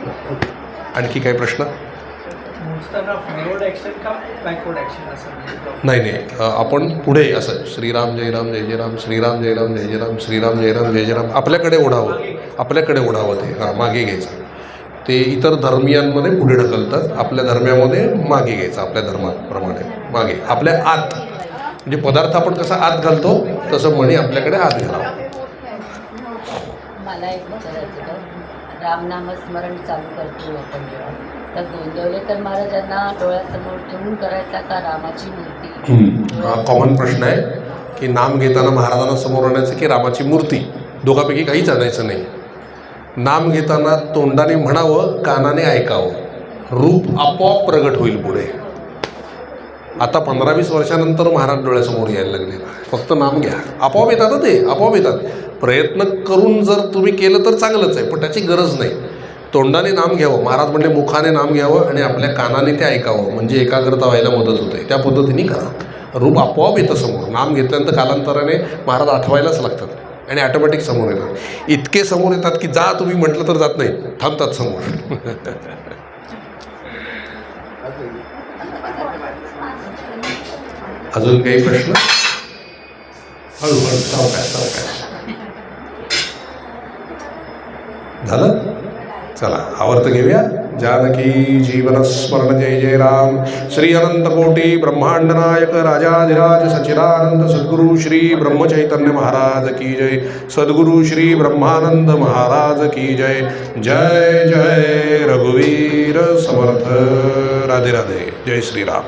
आणखी काही प्रश्न? फॉरवर्ड ॲक्शन का बॅकवर्ड ॲक्शन असं? नाही आपण पुढे असं श्रीराम जय राम जय जय राम, श्रीराम जय राम जय जय राम, श्रीराम जय राम जय जय राम आपल्याकडे ओढावं, आपल्याकडे ओढावं. ते मागे घ्यायचं. ते इतर धर्मियांमध्ये पुढे ढकलतात, आपल्या धर्मामध्ये मागे घ्यायचं. आपल्या धर्माप्रमाणे मागे, आपल्या आत. म्हणजे पदार्थ आपण कसा आत घालतो तसं म्हणी आपल्याकडे आत घालावं. मला एक विचारायचं होतं, रामनामस्मरण चालू करतो आपण जेव्हा, तर गोंदवलेकर महाराजांना डोळ्यासमोर ठेवून करायचा का रामाची मूर्ती? हा कॉमन प्रश्न आहे की नाम घेताना महाराजांना समोर आणायचं की रामाची मूर्ती. दोघांपैकी काहीच आणायचं नाही. नाम घेताना तोंडाने म्हणावं, कानाने ऐकावं, रूप आपोआप प्रगट होईल पुढे. आता 15-20 वर्षानंतर महाराज डोळ्यासमोर यायला लागले. फक्त नाम घ्या, आपोआप येतात. ते आपोआप येतात. प्रयत्न करून जर तुम्ही केलं तर चांगलंच आहे, पण त्याची गरज नाही. तोंडाने नाम घ्यावं, महाराज म्हणजे मुखाने नाम घ्यावं आणि आपल्या कानाने ते ऐकावं, म्हणजे एकाग्रता व्हायला मदत होते. त्या पद्धतीने करा, रूप आपोआप येतं समोर. नाम घेतल्यानंतर कालांतराने महाराज आठवायलाच लागतात आणि ऑटोमॅटिक समोर येतात. इतके समोर येतात की जा तुम्ही म्हटलं तर जात नाही, थांबतात समोर. अजून काही प्रश्न? हळूहळू सावकाश झालं. चला आवर्त घेऊया. जानकी जीवन स्मरण जय जय राम. श्री अनंत कोटी ब्रह्मांड नायक राजाधिराज सच्चिदानंद सद्गुरु श्री ब्रह्मचैतन्य महाराज की जय. सद्गुरु श्री ब्रह्मानंद महाराज की जय. जय जय रघुवीर समर्थ. राधे राधे. जय श्री राम.